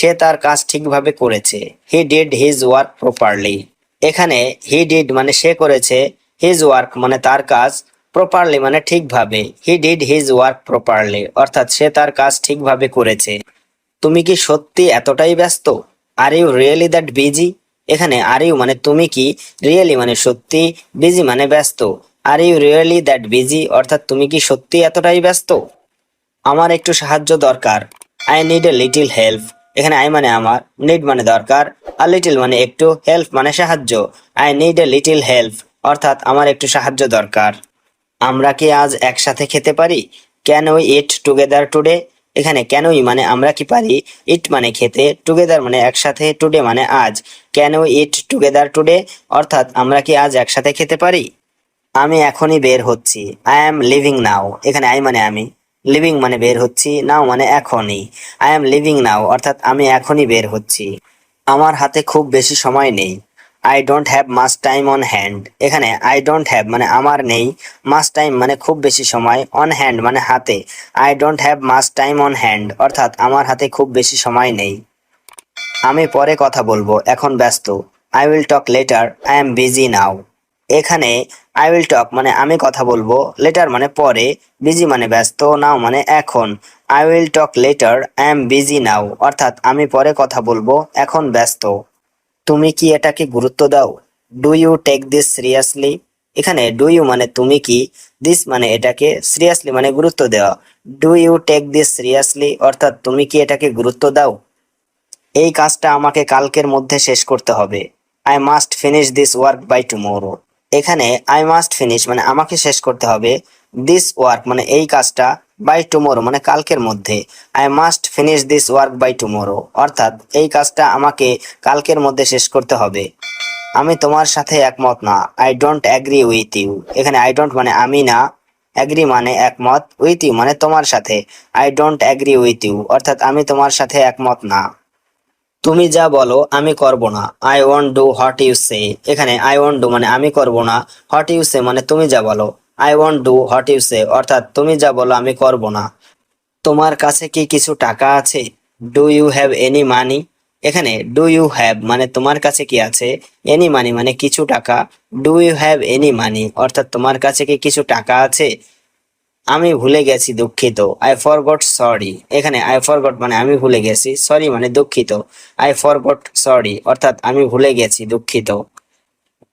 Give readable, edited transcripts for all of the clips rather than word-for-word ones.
সে তার কাজ ঠিকভাবে করেছে। He did his work properly. এখানে হি ডিড মানে সে করেছে, হিজ ওয়ার্ক মানে তার কাজ, প্রপারলি মানে ঠিকভাবে। He did his work properly অর্থাৎ সে তার কাজ ঠিকভাবে করেছে। তুমি কি সত্যি এতটাই ব্যস্ত? Are you really that busy? এখানে আর ইউ মানে তুমি কি, রিয়েলি মানে সত্যি, বিজি মানে ব্যস্ত। Are you really that busy অর্থাৎ তুমি কি সত্যি এতটাই ব্যস্ত? আমার একটু সাহায্য দরকার। I need a little help. এখানে আই মানে আমার, নিড মানে দরকার, আর লিটিল মানে একটু, হেল্প মানে সাহায্য। I need a little help অর্থাৎ আমার একটু সাহায্য দরকার। আমরা কি আজ একসাথে খেতে পারি? Can we eat together today? এখানে ক্যান উই মানে আমরা কি পারি, ইট মানে খেতে, টুগেদার মানে একসাথে, টুডে মানে আজ। Can we eat together today অর্থাৎ আমরা কি আজ একসাথে খেতে পারি? আমি এখনই বের হচ্ছি। আই অ্যাম লিভিং নাও। এখানে আই মানে আমি, লিভিং মানে বের হচ্ছি, নাও মানে এখনই। আই অ্যাম লিভিং নাও অর্থাৎ আমি এখনই বের হচ্ছি। আমার হাতে খুব বেশি সময় নেই। I don't have much time on hand. এখানে আই ডোন্ট হ্যাভ মানে আমার নেই, মাস টাইম মানে খুব বেশি সময়, অন হ্যান্ড মানে হাতে। I don't have much time on hand অর্থাৎ আমার হাতে খুব বেশি সময় নেই। আমি পরে কথা বলবো, এখন ব্যস্ত। I will talk later, I am busy now. এখানে আই উইল টক মানে আমি কথা বলবো, লেটার মানে পরে, বিজি মানে ব্যস্ত, নাও মানে এখন। I will talk later, I am busy now অর্থাৎ আমি পরে কথা বলবো, এখন ব্যস্ত। তুমি কি এটাকে গুরুত্ব দাও? Do you take this seriously? এখানে ডু ইউ মানে তুমি কি, দিস মানে এটাকে, সিরিয়াসলি মানে গুরুত্ব দেওয়া। Do you take this seriously অর্থাৎ তুমি কি এটাকে গুরুত্ব দাও? এই কাজটা আমাকে কালকের মধ্যে শেষ করতে হবে। I must finish this work by tomorrow. এখানে আই মাস্ট ফিনিশ মানে আমাকে শেষ করতে হবে, দিস ওয়ার্ক মানে এই কাজটা, বাই টুমোরো মানে কালকের মধ্যে। I must finish this work by tomorrow অর্থাৎ এই কাজটা আমাকে কালকের মধ্যে শেষ করতে হবে। আমি তোমার সাথে একমত না। I don't agree with you. এখানে আই ডোন্ট মানে আমি না, অ্যাগ্রি মানে একমত, উইথ ইউ মানে তোমার সাথে। I don't agree with you অর্থাৎ আমি তোমার সাথে একমত না। তুমি যা বলো আমি করব না। I won't do what you say. এখানে আই ওয়ন্ট ডু মানে আমি করব না, হোয়াট ইউ সে মানে তুমি যা বলো। I won't do what you say অর্থাৎ তুমি যা বলো আমি করব না। তোমার কাছে কি কিছু টাকা আছে? Do you have any money? এখানে ডু ইউ হ্যাভ মানে তোমার কাছে কি আছে, এনি মানি মানে কিছু টাকা। Do you have any money অর্থাৎ তোমার কাছে কি কিছু টাকা আছে? আমি ভুলে গেছি, দুঃখিত। I forgot sorry. এখানে আই ফরগট মানে আমি ভুলে গেছি, সরি মানে দুঃখিত। আই ফরগট সরি অর্থাৎ আমি ভুলে গেছি, দুঃখিত।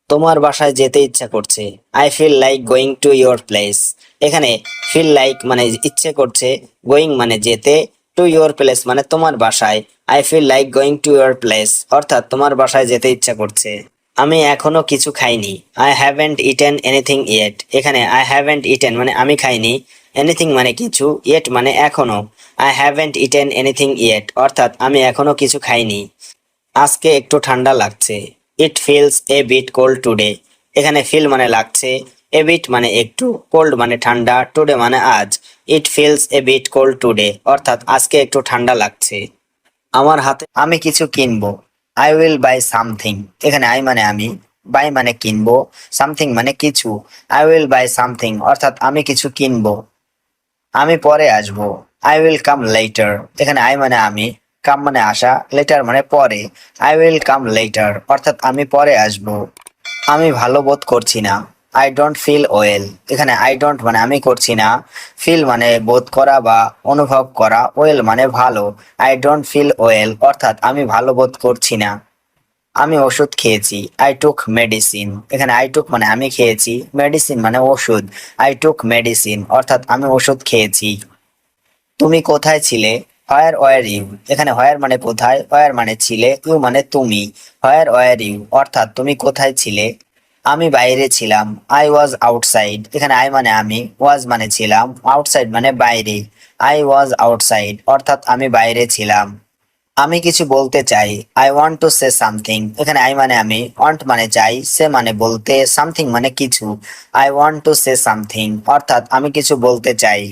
তোমার বাসায় যেতে ইচ্ছা করছে। I feel like going to your place. এখানে ফিল লাইক মানে ইচ্ছে করছে, গোয়িং মানে যেতে, টু ইয়োর প্লেস মানে তোমার বাসায়। I feel like going to your place অর্থাৎ তোমার বাসায় যেতে ইচ্ছা করছে। আমি এখনো কিছু খাইনি। I haven't eaten anything yet. এখানে আই হ্যাভেন্ট ইটেন মানে আমি খাইনি, এনিথিং মানে কিছু, ইয়েট মানে এখনো। I haven't eaten anything yet অর্থাৎ আমি এখনো কিছু খাইনি। আজকে একটু ঠান্ডা লাগছে। It feels a bit cold today. এখানে ফিল মানে লাগছে, এ বিট মানে একটু, কোল্ড মানে ঠান্ডা, টুডে মানে আজ। It feels a bit cold today অর্থাৎ আজকে একটু ঠান্ডা লাগছে। আমার হাতে আমি কিছু কিনবো। I will buy something. এখানে আই মানে আমি, বাই মানে কিনবো, সামথিং মানে কিছু। আই উইল বাই সামথিং অর্থাৎ আমি কিছু কিনবো। আমি পরে আসবো। I will come later. এখানে আই মানে আমি, কাম মানে আসা, লেটার মানে পরে। আই উইল কাম লেটার অর্থাৎ আমি পরে আসবো। আমি ভালো বোধ করছি না। I don't feel well. এখানে আই ডোন্ট মানে আমি করছি না, ফিল মানে বোধ করা বা অনুভব করা, ওয়েল মানে ভালো। আই ডোন্ট ফিল ওয়েল অর্থাৎ আমি ভালো বোধ করছি না। আমি ওষুধ খেয়েছি। I took medicine. এখানে আই টুক মানে আমি খেয়েছি, মেডিসিন মানে ওষুধ। আই টুক মেডিসিন অর্থাৎ আমি ওষুধ খেয়েছি। তুমি কোথায় ছিলে? Where were you. এখানে হোয়ার মানে কোথায়, ওয়ার মানে ছিলে, ইউ মানে তুমি। হোয়ার ওয়ার ইউ অর্থাৎ তুমি কোথায় ছিলে? আমি বাইরে ছিলাম। I was outside. এখানে আই মানে আমি, ওয়াজ মানে ছিলাম, আউটসাইড মানে বাইরে। আই ওয়াজ আউটসাইড অর্থাৎ আমি বাইরে ছিলাম। আমি কিছু বলতে চাই। I want to say something. এখানে আই মানে আমি, ওয়ান্ট মানে চাই, সে মানে বলতে, সামথিং মানে কিছু। I want to say something অর্থাৎ আমি কিছু বলতে চাই।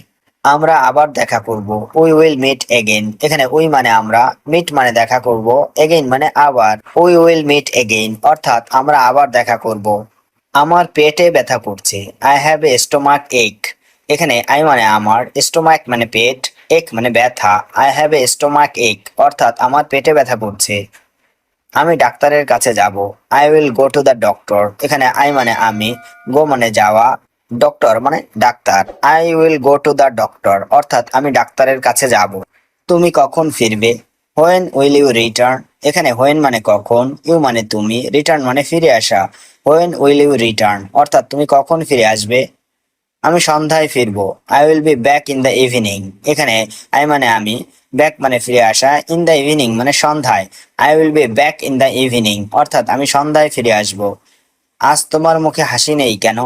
আমরা আবার দেখা করব। We will meet again. এখানে উই মানে আমরা, মিট মানে দেখা করব, এগেইন মানে আবার। উই উইল মিট এগেইন অর্থাৎ আমরা আবার দেখা করব। আমার পেটে ব্যথা করছে। আই হ্যাভ এ স্টোমাক এক। এখানে আই মানে আমার, স্টোমাক মানে পেট, এক মানে ব্যথা, আই হ্যাভ এ স্টোমাক এক অর্থাৎ আমার পেটে ব্যথা করছে। আমি ডাক্তারের কাছে যাব, I will go to the doctor. এখানে আই মানে আমি, গো মানে যাওয়া, ডক্টর মানে ডাক্তার। I will go to the doctor অর্থাৎ আমি ডাক্তারের কাছে যাব। তুমি কখন ফিরবে? When will you return? এখানে হোয়েন মানে কখন, ইউ মানে তুমি, রিটার্ন মানে ফিরে আসা। হোয়েন উইল ইউ রিটার্ন অর্থাৎ তুমি কখন ফিরে আসবে? আমি সন্ধ্যায় ফিরবো, I will be back in the evening. এখানে আই মানে আমি, ব্যাক মানে ফিরে আসা, ইন দ্য ইভিনিং মানে সন্ধ্যায়। I will be back in the evening অর্থাৎ আমি সন্ধ্যায় ফিরে আসবো। আজ তোমার মুখে হাসি নেই কেন?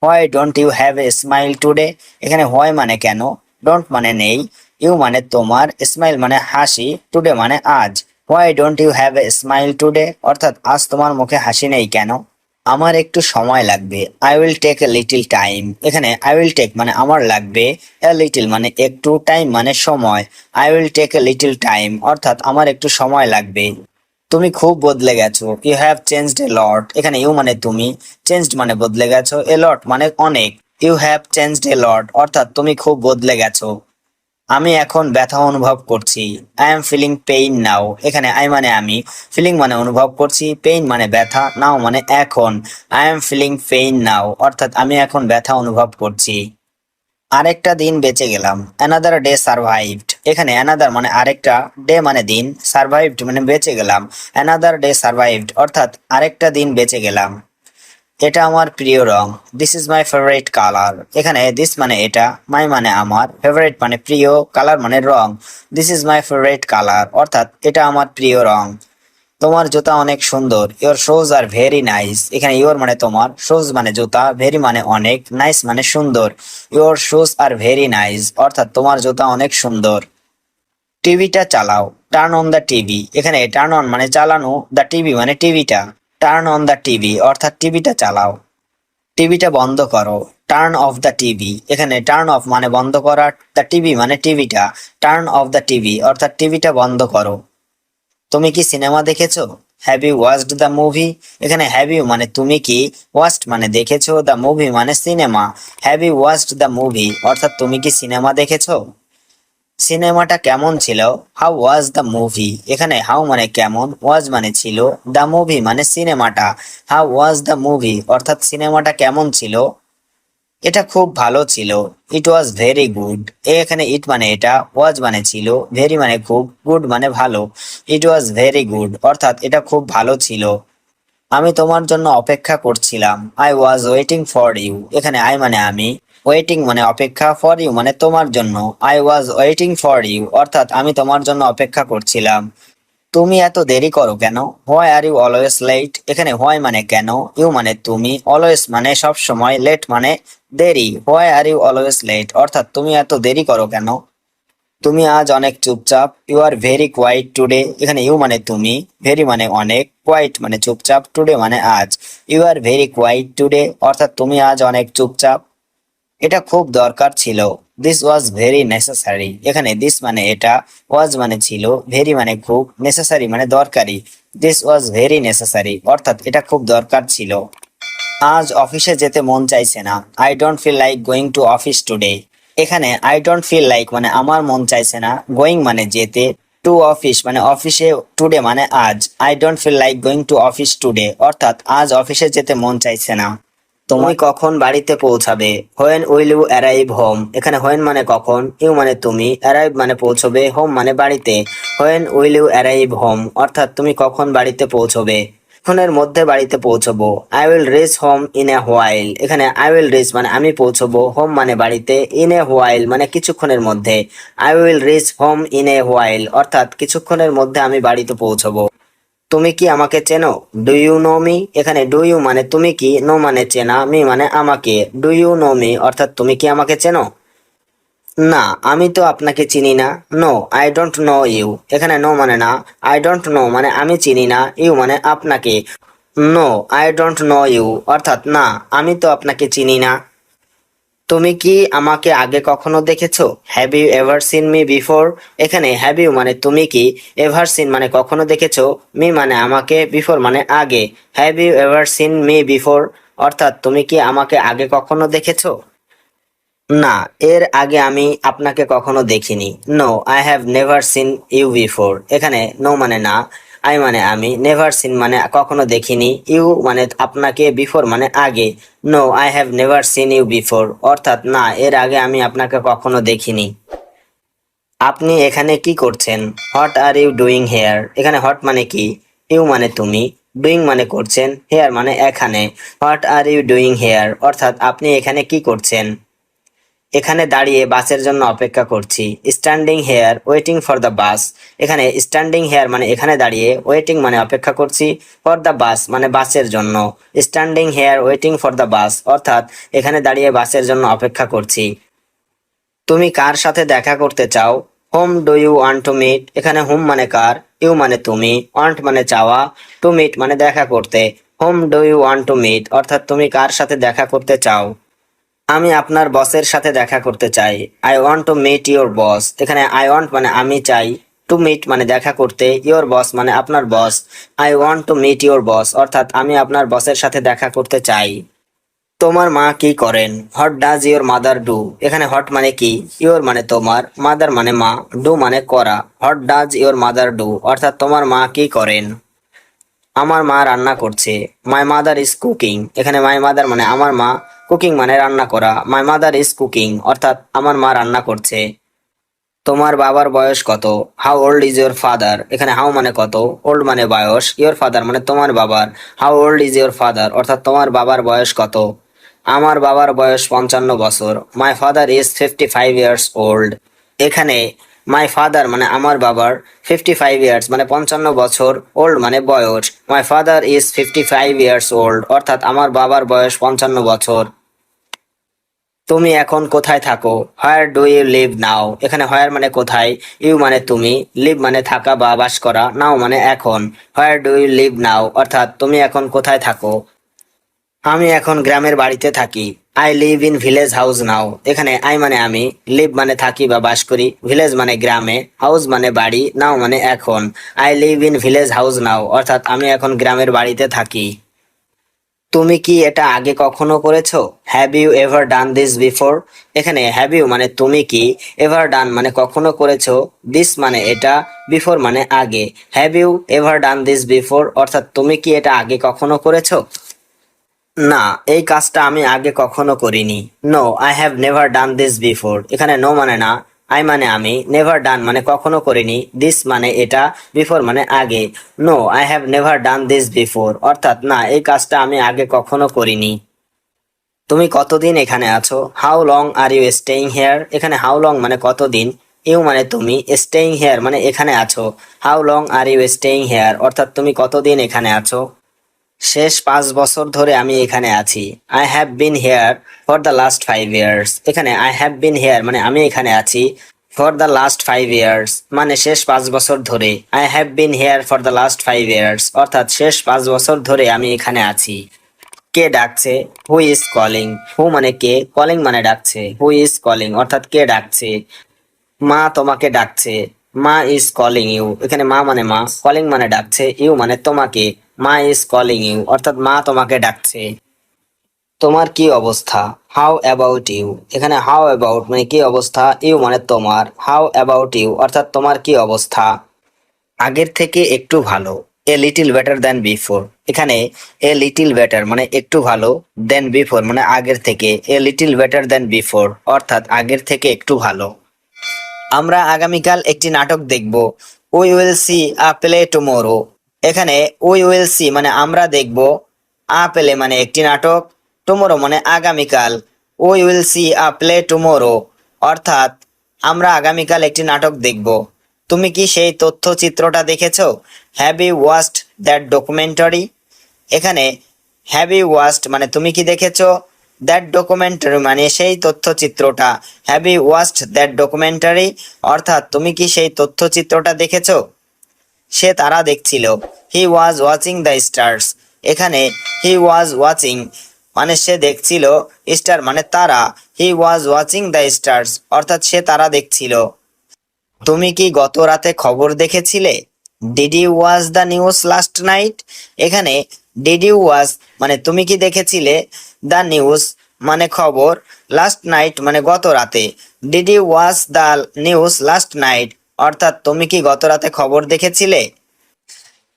Why don't you have a smile today? এখানে হোয়াই মানে কেন, ডোন্ট মানে নেই, ইউ মানে তোমার, স্মাইল মানে হাসি, টুডে মানে আজ। Why don't you have a smile today অর্থাৎ আজ তোমার মুখে হাসি নেই কেন? আমার একটু সময় লাগবে, I will take a little time. এখানে আই উইল টেক মানে আমার লাগবে, এ লিটল মানে একটু, টাইম মানে সময়। I will take a little time অর্থাৎ আমার একটু সময় লাগবে। তুমি খুব বদলে গেছো, you have changed a lot. এখানে ইউ মানে তুমি, চেঞ্জড মানে বদলে গেছো, এ লট মানে অনেক। ইউ হ্যাভ চেঞ্জড এ লট অর্থাৎ তুমি খুব বদলে গেছো। আমি এখন ব্যথা অনুভব করছি, আই এম ফিলিং পেইন নাও। এখানে আই মানে আমি, ফিলিং মানে অনুভব করছি, পেইন মানে ব্যথা, নাও মানে এখন। আই এম ফিলিং পেইন নাও অর্থাৎ আমি এখন ব্যথা অনুভব করছি। আরেকটা দিন বেঁচে গেলাম, অ্যানাদার ডে সারভাইভড। এখানে অ্যানাদার মানে আরেকটা, ডে মানে দিন, সারভাইভড মানে বেঁচে গেলাম। অ্যানাদার ডে সারভাইভড অর্থাৎ আরেকটা দিন বেঁচে গেলাম। এটা আমার প্রিয় রং, this is my favourite colour. এখানে দিস মানে এটা, মাই মানে আমার, ফেভারিট মানে প্রিয়, কালার মানে রং। This is my favourite colour অর্থাৎ এটা আমার প্রিয় রং। তোমার জুতা অনেক সুন্দর, your shoes are very nice. এখানে ইওর মানে তোমার, শুজ মানে জুতা, ভেরি মানে অনেক, নাইস মানে সুন্দর। Your shoes are very nice অর্থাৎ তোমার জুতা অনেক সুন্দর। টিভিটা চালাও, টার্ন অন দ্য টিভি। এখানে টার্ন অন মানে চালানো, দ্য টিভি মানে টিভিটা। টার্ন অন দ্য টিভি অর্থাৎ টিভিটা চালাও। টিভিটা বন্ধ করো, টার্ন অফ দ্য টিভি। এখানে টার্ন অফ মানে বন্ধ করা, দ্য টিভি মানে টিভিটা। টার্ন অফ দ্য টিভি অর্থাৎ টিভিটা বন্ধ করো। তুমি কি সিনেমা দেখেছো? Have you watched the movie? এখানে হ্যাভ ইউ মানে তুমি কি, ওয়াচড মানে দেখেছো, দ্য মুভি মানে cinema. Have you watched the movie অর্থাৎ তুমি কি সিনেমা দেখেছো? সিনেমাটা কেমন ছিল? How was the movie? এখানে হাউ মানে কেমন, ওয়াজ মানে ছিল, দ্য মুভি মানে সিনেমাটা। হাউ ওয়াজ দ্য মুভি অর্থাৎ সিনেমাটা কেমন ছিল? এটা খুব ভালো ছিল, ইট ওয়াজ ভেরি গুড। এখানে ইট মানে এটা, ওয়াজ মানে ছিল, ভেরি মানে খুব, গুড মানে ভালো। ইট ওয়াজ ভেরি গুড অর্থাৎ এটা খুব ভালো ছিল। আমি তোমার জন্য অপেক্ষা করছিলাম, I was waiting for you. এখানে আই মানে আমি, ওয়েটিং মানে অপেক্ষা, ফর ইউ মানে তোমার জন্য। I was waiting for you অর্থাৎ আমি তোমার জন্য অপেক্ষা করছিলাম। তুমি এত দেরি করো কেন? Why are you always late? এখানে হোয়াই মানে কেন, ইউ মানে তুমি, অলওয়েজ মানে সব সময়, লেট মানে দেরি। Why are you always late অর্থাৎ তুমি এত দেরি করো কেন? তুমি আজ অনেক চুপচাপ, you are very quiet today. এখানে ইউ মানে তুমি, ভেরি মানে অনেক, কোয়াইট মানে চুপচাপ, টুডে মানে আজ। You are very quiet today অর্থাৎ তুমি আজ অনেক চুপচাপ। এটা খুব দরকার ছিল, দিস ওয়াজ ভেরি নেসেসারি। এখানে দিস মানে এটা, ওয়াজ মানে ছিল, ভেরি মানে খুব, নেসেসারি মানে দরকারি। দিস ওয়াজ ভেরি নেসেসারি অর্থাৎ এটা খুব দরকার ছিল। আজ অফিসে যেতে মন চাইছে না, I don't feel like going to office today. এখানে আই ডোন্ট ফিল লাইক মানে আমার মন চাইছে না, গোয়িং মানে যেতে, টু অফিস মানে অফিসে, টুডে মানে আজ। I don't feel like going to office today অর্থাৎ আজ অফিসে যেতে মন চাইছে না। তুমি কখন বাড়িতে পৌঁছাবে? When will you arrive home? এখানে হোয়েন মানে কখন, ইউ মানে তুমি, অ্যারাইভ মানে পৌঁছবে, হোম মানে বাড়িতে। When will you arrive home অর্থাৎ তুমি কখন বাড়িতে পৌঁছবে? কিছুক্ষণের মধ্যে বাড়িতে পৌঁছবো, I will reach home in a while. এখানে আই উইল রিচ মানে আমি পৌঁছবো, হোম মানে বাড়িতে, ইন এ হোয়াইল মানে কিছুক্ষণের মধ্যে। I will reach home in a while অর্থাৎ কিছুক্ষণের মধ্যে আমি বাড়িতে পৌঁছবো। তুমি কি আমাকে চেনো? Do you know me? এখানে ডু ইউ মানে তুমি কি, নো মানে চেনা, মি মানে আমাকে। ডু ইউ নো মি অর্থাৎ তুমি কি আমাকে চেনো? না, আমি তো আপনাকে চিনি না। No, I don't know you. এখানে নো মানে না, আই ডোন্ট নো মানে আমি চিনি না, ইউ মানে আপনাকে। No, I don't know you অর্থাৎ না, আমি তো আপনাকে চিনি না। তুমি কি আমাকে আগে কখনো দেখেছো? Have you ever seen me before? এখানে হ্যাভ ইউ মানে তুমি কি, এভার সিন মানে কখনো দেখেছো, মি মানে আমাকে, বিফোর মানে আগে। Have you ever seen me before অর্থাৎ তুমি কি আমাকে আগে কখনো দেখেছো? না, এর আগে আমি আপনাকে কখনো দেখিনি। No, I have never seen you before. এখানে নো মানে না, আই মানে আমি, নেভার সিন মানে কখনো দেখিনি, ইউ মানে আপনাকে, বিফোর মানে আগে। No, I have never seen you before, অর্থাৎ না, এর আগে আমি আপনাকে কখনো দেখিনি। আপনি এখানে কি করছেন? What are you doing here? এখানে হট মানে কি, ইউ মানে তুমি, ডুইং মানে করছেন, হেয়ার মানে এখানে। What are you doing here অর্থাৎ আপনি এখানে কি করছেন? এখানে দাঁড়িয়ে বাসের জন্য অপেক্ষা করছি। Standing here waiting for the bus. এখানে স্ট্যান্ডিং হেয়ার মানে এখানে দাঁড়িয়ে, ওয়েটিং মানে অপেক্ষা করছি, ফর দ্য বাস মানে বাসের জন্য। Standing here waiting for the bus অর্থাৎ এখানে দাঁড়িয়ে বাসের জন্য অপেক্ষা করছি। তুমি কার সাথে দেখা করতে চাও? Whom do you want to meet? এখানে হোম মানে কার, ইউ মানে তুমি, ওয়ান্ট মানে চাওয়া, টু মিট মানে দেখা করতে। Whom do you want to meet অর্থাৎ তুমি কার সাথে দেখা করতে চাও? আমি আপনার বসের সাথে দেখা করতে চাই। I want to meet your boss. এখানে আই ওয়ান্ট মানে আমি চাই, টু মিট মানে দেখা করতে, ইউর বস মানে আপনার boss. I want to meet your boss অর্থাৎ আমি আপনার বসের সাথে দেখা করতে চাই। তোমার মা কি করেন? What does your mother do? এখানে হট মানে কি, ইউর মানে তোমার, মাদার মানে মা, ডু মানে করা। What does your mother do অর্থাৎ তোমার মা কি করেন? আমার মা রান্না করছে। My mother is cooking. এখানে মাই মাদার মানে আমার মা, কুকিং মানে রান্না করা। মাই মাদার ইজ কুকিং অর্থাৎ আমার মা রান্না করছে। তোমার বাবার বয়স কত? How old is your father? এখানে হাউ মানে কত, ওল্ড মানে বয়স, ইউর ফাদার মানে তোমার বাবার। How old is your father অর্থাৎ তোমার বাবার বয়স কত? আমার বাবার বয়স 55 বছর। My father is 55 years old. এখানে মাই ফাদার মানে আমার বাবার, 55 ইয়ার্স মানে 55 বছর, ওল্ড মানে বয়স। My father is 55 years old অর্থাৎ আমার বাবার বয়স 55 বছর। তুমি এখন কোথায় থাকো? হোয়ার ডু ইউ লিভ নাও? এখানে হোয়ার মানে কোথায়, ইউ মানে তুমি, লিভ মানে থাকা বা বাস করা, নাও মানে এখন। হোয়ার ডু ইউ লিভ নাও অর্থাৎ তুমি এখন কোথায় থাকো? আমি এখন গ্রামের বাড়িতে থাকি। I live in village house now. এখানে আই মানে আমি, লিভ মানে থাকি বা বাস করি, ভিলেজ মানে গ্রামে, হাউস মানে বাড়ি, নাও মানে এখন। I live in village house now অর্থাৎ আমি এখন গ্রামের বাড়িতে থাকি। তুমি কি এটা আগে কখনো করেছো? Have you ever done this before? এখানে হ্যাভ ইউ মানে তুমি কি, এভার ডান মানে কখনো করেছো, দিস মানে এটা, বিফোর মানে আগে। Have you ever done this before অর্থাৎ তুমি কি এটা আগে কখনো করেছো? না, এই কাজটা আমি আগে কখনো করিনি। No, I have never done this before. এখানে নো মানে না, আই মানে আমি, নেভার ডান মানে কখনো করিনি, দিস মানে এটা, বিফোর মানে আগে। No, I have never done this before অর্থাৎ না, এই কাজটা আমি আগে কখনো করিনি। তুমি কতদিন এখানে আছো? How long are you staying here? এখানে হাউ লং মানে কতদিন, ইউ মানে তুমি, স্টেইং হেয়ার মানে এখানে আছো। How long are you staying here অর্থাৎ তুমি কতদিন এখানে আছো? শেষ 5 বছর ধরে আমি এখানে আছি। I have been here for the last 5 years. এখানে আই হ্যাভ বিন হেয়ার মানে আমি এখানে আছি, ফর দ্য লাস্ট 5 ইয়ার্স মানে শেষ 5 বছর ধরে। I have been here for the last 5 years অর্থাৎ শেষ 5 বছর ধরে আমি এখানে আছি। কে ডাকছে? Who is calling. হু মানে কে, কলিং মানে ডাকছে, হু ইজ কলিং অর্থাৎ কে ডাকছে। মা তোমাকে ডাকছে। মা ইজ কলিং ইউ। এখানে মা মানে মা, কলিং মানে ডাকছে, ইউ মানে তোমাকে। মা ইজ কলিং ইউ অর্থাৎ মা তোমাকে ডাকছে। তোমার কি অবস্থা? How about you? এখানে হাউ অ্যাবাউট মানে কি অবস্থা, ইউ মানে তোমার, হাউ অ্যাবাউট ইউ অর্থাৎ তোমার কি অবস্থা। আগের থেকে একটু ভালো। A little better than before. এখানে এ লিটিল বেটার মানে একটু ভালো, দেন বিফোর মানে আগের থেকে। A little better than before অর্থাৎ আগের থেকে একটু ভালো। আমরা আগামীকাল একটি নাটক দেখব। We will see a play tomorrow. এখানে উই উইল সি মানে আমরা দেখব, আ প্লে মানে একটি নাটক, টুমোরো মানে আগামীকাল। We will see a play tomorrow অর্থাৎ আমরা আগামীকাল একটি নাটক দেখব। তুমি কি সেই তথ্যচিত্রটা দেখেছো? Have you watched that documentary? এখানে হ্যাভ ইউ ওয়াচড মানে তুমি কি দেখেছো, দ্যাট ডকুমেন্টারি মানে সেই তথ্যচিত্রটা। Have you watched that documentary অর্থাৎ তুমি কি সেই তথ্যচিত্রটা দেখেছো? সে তারা দেখছিল। He was watching the stars. এখানে হি ওয়াজ ওয়াচিং মানে সে দেখছিল, স্টার মানে তারা। হি ওয়াজ ওয়াচিং দ্য স্টার্স অর্থাৎ সে তারা দেখছিল। তুমি কি গত রাতে খবর দেখেছিলে? Did you watch the news last night? এখানে ডিড ইউ ওয়াচ মানে তুমি কি দেখেছিলে, দ্য নিউজ মানে খবর, লাস্ট নাইট মানে গত রাতে। Did you watch the news last night, অর্থাৎ তুমি কি গত রাতে খবর দেখেছিলে?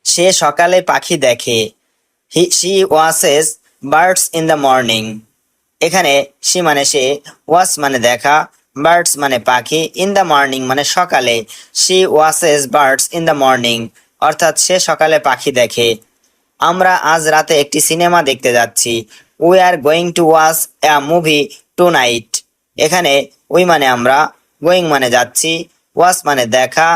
সে সকালে পাখি দেখে। She watches birds in the morning. এখানে শি মানে সে, ওয়াচ মানে দেখা, বার্ডস মানে পাখি, ইন দ্য মর্নিং মানে সকালে। She watches birds in the morning, অর্থাৎ সে সকালে পাখি দেখে। আমরা আজ রাতে একটি সিনেমা দেখতে যাচ্ছি। We are going to watch a movie tonight. এখানে উই মানে আমরা, গোয়িং মানে যাচ্ছি, ওয়াচ মানে দেখা,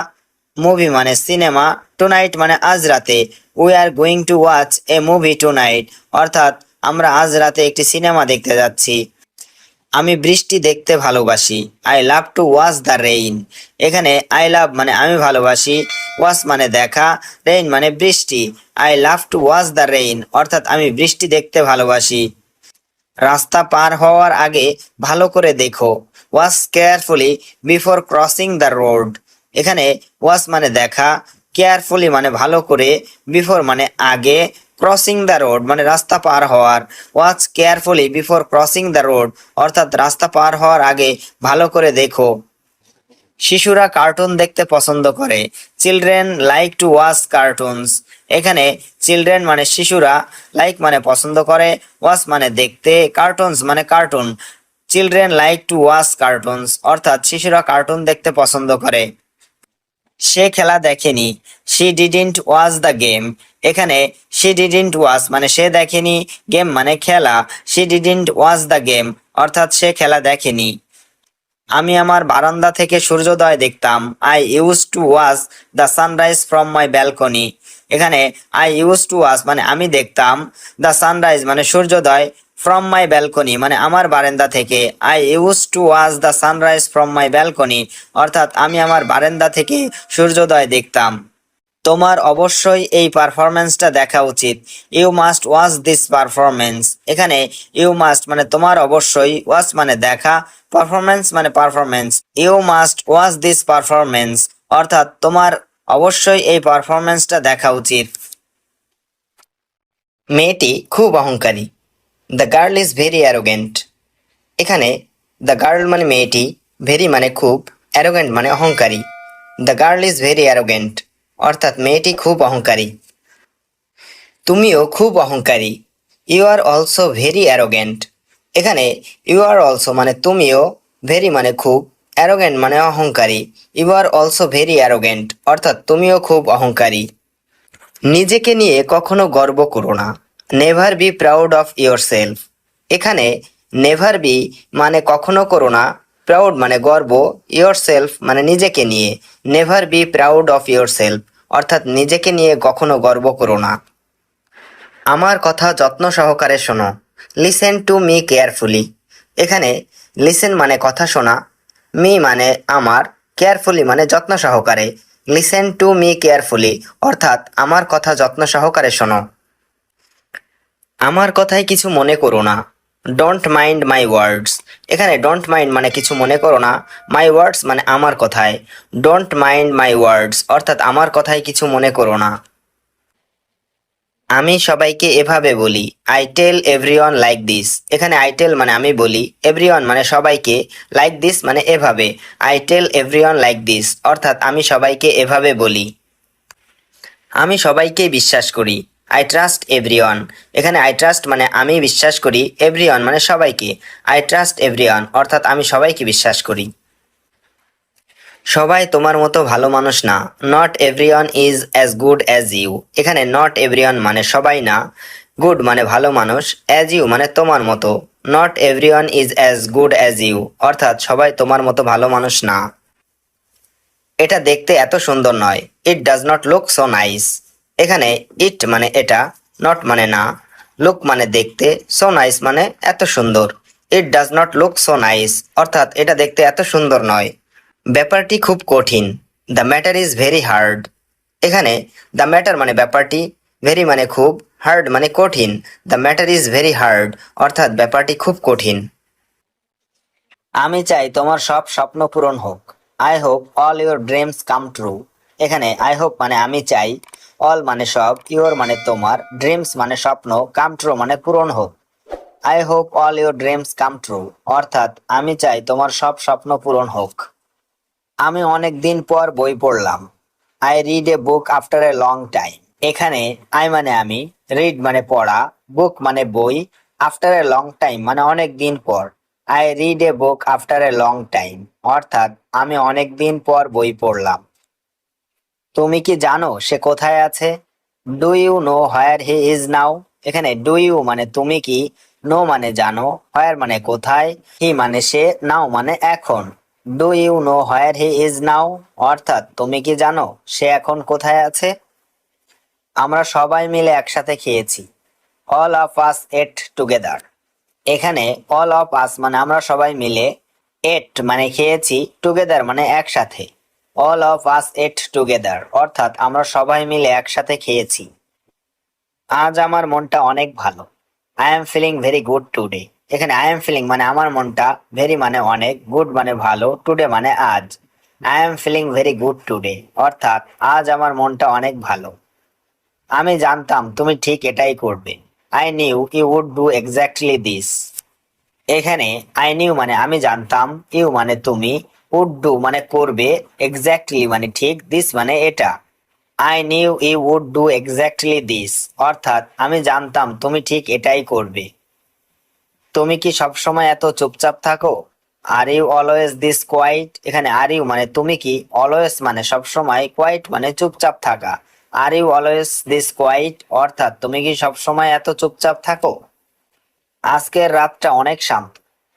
মুভি মানে সিনেমা, টু নাইট মানে আজ রাতে। We are going to watch a movie tonight, অর্থাৎ আমরা আজ রাতে একটি সিনেমা দেখতে যাচ্ছি। আমি বৃষ্টি দেখতে ভালোবাসি। I love to watch the rain. এখানে আই লাভ মানে আমি ভালোবাসি, ওয়াচ মানে দেখা, রেইন মানে বৃষ্টি। I love to watch the rain, অর্থাৎ আমি বৃষ্টি দেখতে ভালোবাসি। রাস্তা পার হওয়ার আগে ভালো করে দেখো। Watch carefully before crossing the road. এখানে ওয়াচ মানে দেখা, কেয়ারফুলি মানে ভালো করে, বিফোর মানে আগে, ক্রসিং দ্য রোড মানে রাস্তা পার হওয়ার। Watch carefully before crossing the road, অর্থাৎ রাস্তা পার হওয়ার আগে ভালো করে দেখো। শিশুরা কার্টুন দেখতে পছন্দ করে। Children like to watch cartoons. এখানে চিলড্রেন মানে শিশুরা, লাইক মানে পছন্দ করে, ওয়াচ মানে দেখতে, কার্টুনস মানে cartoon. Children like to watch cartoons, অর্থাৎ শিশুরা কার্টুন দেখতে পছন্দ করে। সে খেলা দেখেনি। She didn't watch the game. এখানে শি ডিডন্ট ওয়াচ মানে সে দেখেনি, গেম মানে খেলা। She didn't watch the game, অর্থাৎ সে খেলা দেখেনি। আমি আমার বারান্দা থেকে সূর্যোদয় দেখতাম। I use to watch the sunrise from my balcony. এখানে আই ইউজ টু ওয়াচ মানে আমি দেখতাম, দ্য সানরাইজ মানে সূর্যোদয়, ফ্রম মাই ব্যালকনি মানে আমার বারান্দা থেকে। I use to watch the sunrise from my balcony, অর্থাৎ আমি আমার বারান্দা থেকে সূর্যোদয় দেখতাম। তোমার অবশ্যই এই পারফরমেন্সটা দেখা উচিত। You must watch this performance. এখানে ইউ মাস্ট মানে তোমার অবশ্যই, ওয়াচ মানে দেখা, পারফরমেন্স মানে performance. You must watch this performance, অর্থাৎ তোমার অবশ্যই এই পারফরমেন্সটা দেখা উচিত। মেয়েটি খুব অহংকারী। The girl is very arrogant. এখানে দ্য গার্ল মানে মেয়েটি, ভেরি মানে খুব, অ্যারোগেন্ট মানে অহংকারী। The girl is very arrogant, অর্থাৎ মেয়েটি খুব অহংকারী। তুমিও খুব অহংকারী। You are also very arrogant. এখানে ইউ আর অলসো মানে তুমিও, ভেরি মানে খুব, অ্যারোগেন্ট মানে অহংকারী। You are also very arrogant, অর্থাৎ তুমিও খুব অহংকারী। নিজেকে নিয়ে কখনো গর্ব করো না। Never be proud of your self. এখানে নেভার বি মানে কখনো করো না, প্রাউড মানে গর্ব, ইয়োর সেলফ মানে নিজেকে নিয়ে। Never be proud of your self, অর্থাৎ নিজেকে নিয়ে কখনো গর্ব করো না। আমার কথা যত্ন সহকারে শোনো। Listen to me carefully. এখানে লিসেন মানে কথা শোনা, মি মানে আমার, কেয়ারফুলি মানে যত্ন সহকারে। লিসেন টু মি কেয়ারফুলি, অর্থাৎ আমার কথা যত্ন সহকারে শোনো। আমার কথায় কিছু মনে করো না। ডোন্ট মাইন্ড মাই ওয়ার্ডস। এখানে ডোন্ট মাইন্ড মানে কিছু মনে করো না, মাই ওয়ার্ডস মানে আমার কথায়। ডোন্ট মাইন্ড মাই ওয়ার্ডস, অর্থাৎ আমার কথায় কিছু মনে করো না। আমি সবাইকে এভাবে বলি। I tell everyone like this. এখানে আই টেল মানে আমি বলি, এভরিওয়ান মানে সবাইকে, লাইক দিস মানে এভাবে। I tell everyone like this, অর্থাৎ আমি সবাইকে এভাবে বলি। আমি সবাইকে বিশ্বাস করি। I trust everyone. এখানে আই ট্রাস্ট মানে আমি বিশ্বাস করি, এভরিওয়ান মানে সবাইকে। আই ট্রাস্ট এভরিওয়ান, অর্থাৎ আমি সবাইকে বিশ্বাস করি। সবাই তোমার মতো ভালো মানুষ না। Not everyone is as good as you. এখানে নট এভরিওয়ান মানে সবাই না, গুড মানে ভালো মানুষ, অ্যাজ ইউ মানে তোমার মতো। Not everyone is as good as you, অর্থাৎ সবাই তোমার মতো ভালো মানুষ না। এটা দেখতে এত সুন্দর নয়। It does not look so nice. এখানে ইট মানে এটা, নট মানে না, লুক মানে দেখতে, সো নাইস মানে এত সুন্দর। It does not look so nice, অর্থাৎ এটা দেখতে এত সুন্দর নয়। ব্যাপারটি খুব কঠিন। The matter is very hard. এখানে দ্য ম্যাটার মানে ব্যাপারটি, ভেরি মানে খুব, হার্ড মানে কঠিন। The matter is very hard, অর্থাৎ ব্যাপারটি খুব কঠিন। আমি চাই তোমার সব স্বপ্ন পূরণ হোক। I hope all your dreams come true. এখানে আই হোপ মানে আমি চাই, অল মানে সব, ইউর মানে তোমার, ড্রিমস মানে স্বপ্ন, কাম ট্রু মানে পূরণ হোক। I hope all your dreams come true, অর্থাৎ আমি চাই তোমার সব স্বপ্ন পূরণ হোক। আমি অনেক দিন পর বই পড়লাম। I read a book after a long time. এখানে আই মানে আমি, রিড মানে পড়া, বুক মানে বই, আফটার এ লং টাইম মানে অনেক দিন পর। I read a book after a long time, অর্থাৎ আমি অনেক দিন পর বই পড়লাম। তুমি কি জানো সে কোথায় আছে? Do you know where he is now? এখানে ডু ইউ মানে তুমি কি, নো মানে জানো, হোয়ার মানে কোথায়, হি মানে সে, নাও মানে এখন। Do you know where he is now, অর্থাৎ তুমি কি জানো সে এখন কোথায় আছে? আমরা সবাই মিলে একসাথে খেয়েছি। All of us at together. এখানে অল অফ আস মানে আমরা সবাই মিলে, এট মানে খেয়েছি, টুগেদার মানে একসাথে। All of us at together, অর্থাৎ আমরা সবাই মিলে একসাথে খেয়েছি। আজ আমার মনটা অনেক ভালো। I am feeling very good today. এখানে আই এম ফিলিং মানে আমার মনটা, ভেরি মানে অনেক, গুড মানে ভালো, টুডে মানে আজ। I am feeling very good today, অর্থাৎ আজ আমার মনটা অনেক ভালো। আমি জানতাম তুমি ঠিক এটাই করবে। I knew you would do exactly this. এখানে আই নিউ মানে আমি জানতাম, ইউ মানে তুমি, উড ডু মানে করবে, এক্স্যাক্টলি মানে ঠিক, দিস মানে এটা। I knew you would do exactly this, অর্থাৎ আমি জানতাম তুমি ঠিক এটাই করবে। তুমি কি সবসময় এত চুপচাপ থাকো? Are you always this quiet. এখানে আর ইউ মানে তুমি কি, অলওয়েজ মানে সবসময়, কোয়াইট মানে চুপচাপ থাকা। Are you always this quiet, অর্থাৎ তুমি কি সবসময় এত চুপচাপ থাকো? আজকের রাতটা অনেক শান্ত।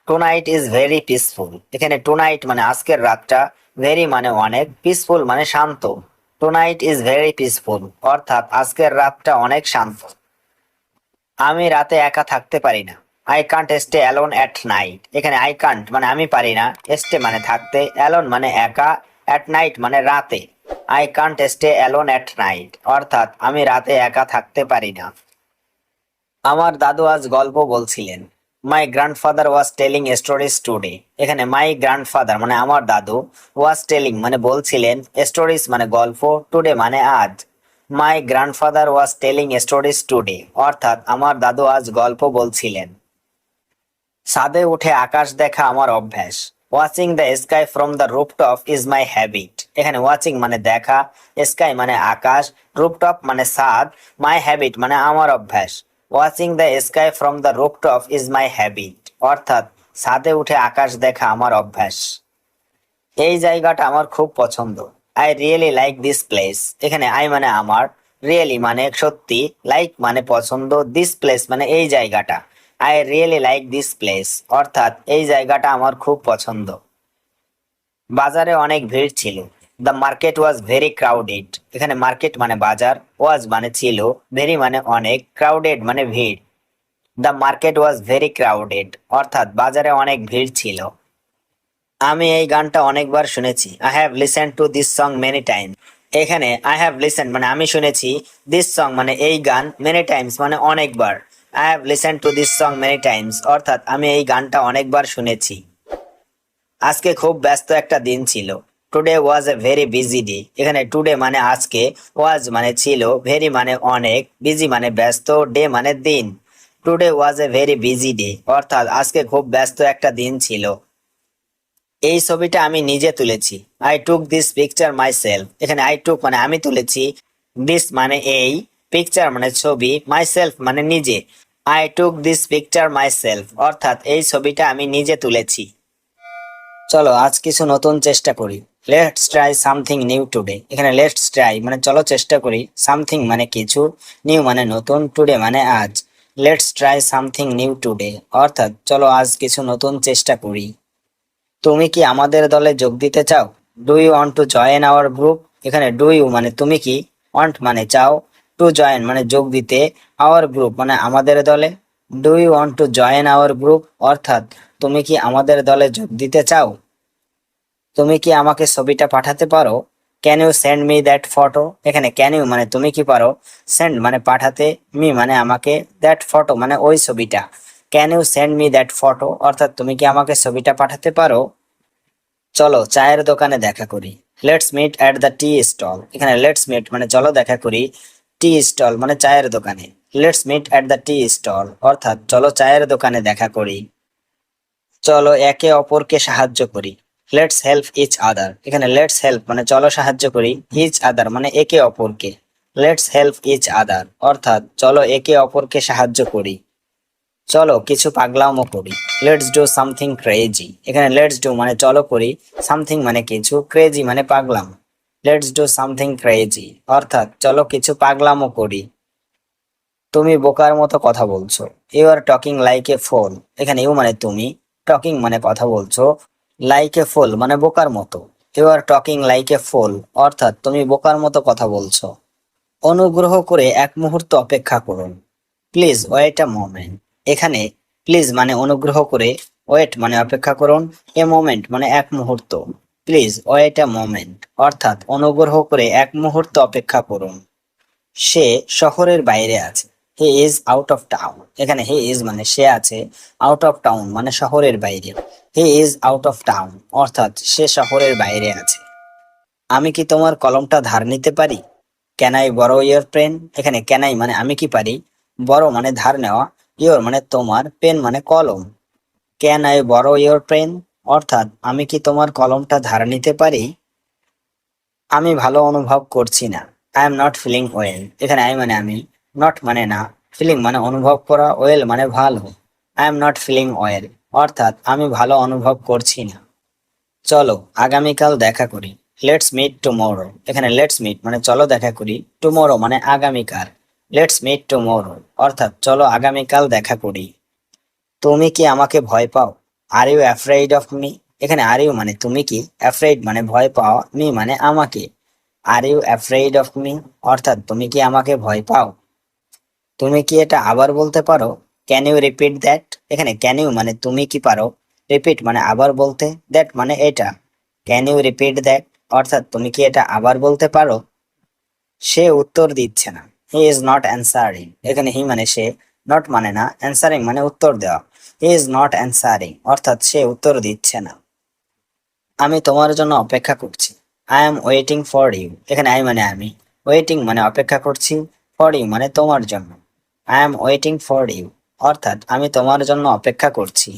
Tonight is very peaceful. এখানে টুনাইট মানে আজকের রাতটা, ভেরি মানে অনেক, পিসফুল মানে শান্ত। টুনাইট ইজ ভেরি পিসফুল, অর্থাৎ আজকের রাতটা অনেক শান্ত। আমি রাতে একা থাকতে পারি না। I can't stay alone at night. এখানে আই কান্ট মানে আমি পারি না, স্টে মানে থাকতে, অ্যালোন মানে একা, অ্যাট নাইট মানে রাতে। I can't stay alone at night, অর্থাৎ আমি রাতে একা থাকতে পারি না। আমার দাদু আজ গল্প বলছিলেন। My grandfather was telling stories today. এখানে মাই গ্র্যান্ডফাদার মানে আমার দাদু, ওয়াজ টেলিং মানে বলছিলেন, স্টোরিজ মানে গল্প, টুডে মানে আজ। My grandfather was telling stories today, অর্থাৎ আমার দাদু আজ গল্প বলছিলেন। ছাদে উঠে আকাশ দেখা আমার অভ্যাস। Watching the sky from the rooftop is my habit. এখানে ওয়াচিং মানে দেখা, স্কাই মানে আকাশ, রুফটপ মানে ছাদ, মাই হ্যাবিট মানে আমার অভ্যাস। Watching the sky from the rooftop is my habit, অর্থাৎ ছাদে উঠে আকাশ দেখা আমার অভ্যাস। এই জায়গাটা আমার খুব পছন্দ। I really like this place. এখানে আই মানে আমার, রিয়েলি মানে সত্যি, লাইক মানে পছন্দ, দিস প্লেস মানে এই জায়গাটা। I really like this place, অর্থাৎ এই জায়গাটা আমার খুব পছন্দ। বাজারে অনেক ভিড় ছিল। The market was very crowded. এখানে মার্কেট মানে বাজার, ওয়াজ মানে ছিল, ভেরি মানে অনেক, ক্রাউডেড মানে ভিড়। The market was very crowded, অর্থাৎ বাজারে অনেক ভিড় ছিল। আমি এই গানটা অনেকবার শুনেছি। I have listen to this song many time. এখানে আই হ্যাভ লিসেন মানে আমি শুনেছি, দিস সং মানে এই গান, মেনি টাইমস মানে অনেকবার। I have listen to this song many Times, অর্থাৎ আমি এই গানটা অনেকবার শুনেছি। আজকে খুব ব্যস্ত একটা দিন ছিল। Today was a very busy day. এখানে টুডে মানে আজকে, ওয়াজ মানে ছিল, ভেরি মানে অনেক, বিজি মানে ব্যস্ত, ডে মানে দিন। Today was a very busy day, অর্থাৎ আজকে খুব ব্যস্ত একটা দিন ছিল। এই ছবিটা আমি নিজে তুলেছি। I took this picture my self. এখানে আই টুক মানে আমি তুলেছি, দিস মানে এই, পিকচার মানে ছবি, মাই সেলফ মানে নিজে। I took this picture my self, অর্থাৎ এই ছবিটা আমি নিজে তুলেছি। চলো আজ কিছু নতুন চেষ্টা করি। Let's try something new today. এখানে লেটস ট্রাই মানে চলো চেষ্টা করি, সামথিং মানে কিছু, নিউ মানে নতুন, টুডে মানে আজ। Let's try something new today, অর্থাৎ চলো আজ কিছু নতুন চেষ্টা করি। তুমি কি আমাদের দলে যোগ দিতে চাও? Do you want to join our group? এখানে ডু ইউ মানে তুমি কি, ওয়ান্ট মানে চাও, টু জয়েন মানে যোগ দিতে, আওয়ার গ্রুপ মানে আমাদের দলে। Do you want to join our group, অর্থাৎ তুমি কি আমাদের দলে যোগ দিতে চাও? তুমি কি আমাকে ছবিটা পাঠাতে পারো? Can you send me that photo? এখানে ক্যান ইউ মানে তুমি কি পারো, সেন্ড মানে পাঠাতে, মি মানে আমাকে, দ্যাট ফটো মানে ওই ছবিটা। Can you send me that photo, অর্থাৎ তুমি কি আমাকে ছবিটা পাঠাতে পারো? চলো চায়ের দোকানে দেখা করি। Let's meet at the tea stall. এখানে লেটস মিট মানে চলো দেখা করি, টি স্টল মানে চায়ের দোকানে। Let's meet at the tea stall অর্থাৎ চলো চায়ের দোকানে দেখা করি। চলো একে অপরকে সাহায্য করি। Let's help each other. এখানে লেটস হেল্প মানে চলো সাহায্য করি, ইচ আদার মানে একে অপরকে। লেটস হেল্প ইচ আদার অর্থাৎ চলো একে অপরকে সাহায্য করি। চলো কিছু পাগলামো করি। Let's do something crazy. এখানে লেটস ডু মানে চলো করি, সামথিং মানে কিছু, ক্রেজি মানে পাগলাম। লেটস ডু সামথিং ক্রেজি অর্থাৎ চলো কিছু পাগলামো করি। তুমি বোকার মতো কথা বলছো। You are talking like a fool. এখানে ইউ মানে তুমি, টকিং মানে কথা বলছো, লাইক এ ফোল মানে বোকার মতো। You are talking like a fool অর্থাৎ তুমি বোকার মতো কথা বলছো। অনুগ্রহ করে এক মুহূর্ত অপেক্ষা করুন। Please wait a moment. এখানে প্লিজ মানে অনুগ্রহ করে, ওয়েট মানে অপেক্ষা করুন, এ মোমেন্ট মানে এক মুহূর্ত। প্লিজ ওয়েট আ মোমেন্ট অর্থাৎ অনুগ্রহ করে এক মুহূর্ত অপেক্ষা করুন। সে শহরের বাইরে আছে। He is out of town. এখানে হি ইজ মানে সে আছে, আউট অফ টাউন মানে শহরের বাইরে। He is out of town অর্থাৎ সে শহরের বাইরে আছে। আমি কি তোমার কলমটা ধার নিতে পারি? Can I borrow your pen. এখানে ক্যান আই মানে আমি কি পারি, বড় মানে ধার নেওয়া, ইয়োর মানে তোমার, পেন মানে কলম। Can I borrow your pen অর্থাৎ আমি কি তোমার কলমটা ধার নিতে পারি? আমি ভালো অনুভব করছি না। I am not feeling well. এখানে আই মানে আমি, নট মানে না, ফিলিং মানে অনুভব করা, ওয়েল মানে ভালো। I am not feeling well অর্থাৎ আমি ভালো অনুভব করছি না। চলো আগামীকাল দেখা করি। Let's meet tomorrow. এখানে লেটস মিট মানে চলো দেখা করি, টুমোরো মানে আগামীকাল। লেটস মিট টুমোরো অর্থাৎ চলো আগামীকাল দেখা করি। তুমি কি আমাকে ভয় পাও? Are you afraid of me. এখানে আর ইউ মানে তুমি কি, অ্যাফ্রেইড মানে ভয় পাও, মি মানে আমাকে। Are you afraid of me অর্থাৎ তুমি কি আমাকে ভয় পাও? তুমি কি এটা আবার বলতে পারো? Can you repeat that. এখানে ক্যান ইউ মানে তুমি কি পারো, রিপিট মানে আবার বলতে, দ্যাট মানে এটা। ক্যান ইউ রিপিট দ্যাট অর্থাৎ তুমি কি এটা আবার বলতে পারো? সে উত্তর দিচ্ছে না। He is not answering. এখানে হি মানে সে, নট মানে না, অ্যান্সারিং মানে উত্তর দেওয়া। হি ইজ নট অ্যান্সারিং অর্থাৎ সে উত্তর দিচ্ছে না। আমি তোমার জন্য অপেক্ষা করছি। I am waiting for you. এখানে আই মানে আমি, ওয়েটিং মানে অপেক্ষা করছি, ফর ইউ মানে তোমার জন্য। I am waiting for you অর্থাৎ আমি তোমার জন্য অপেক্ষা করছি।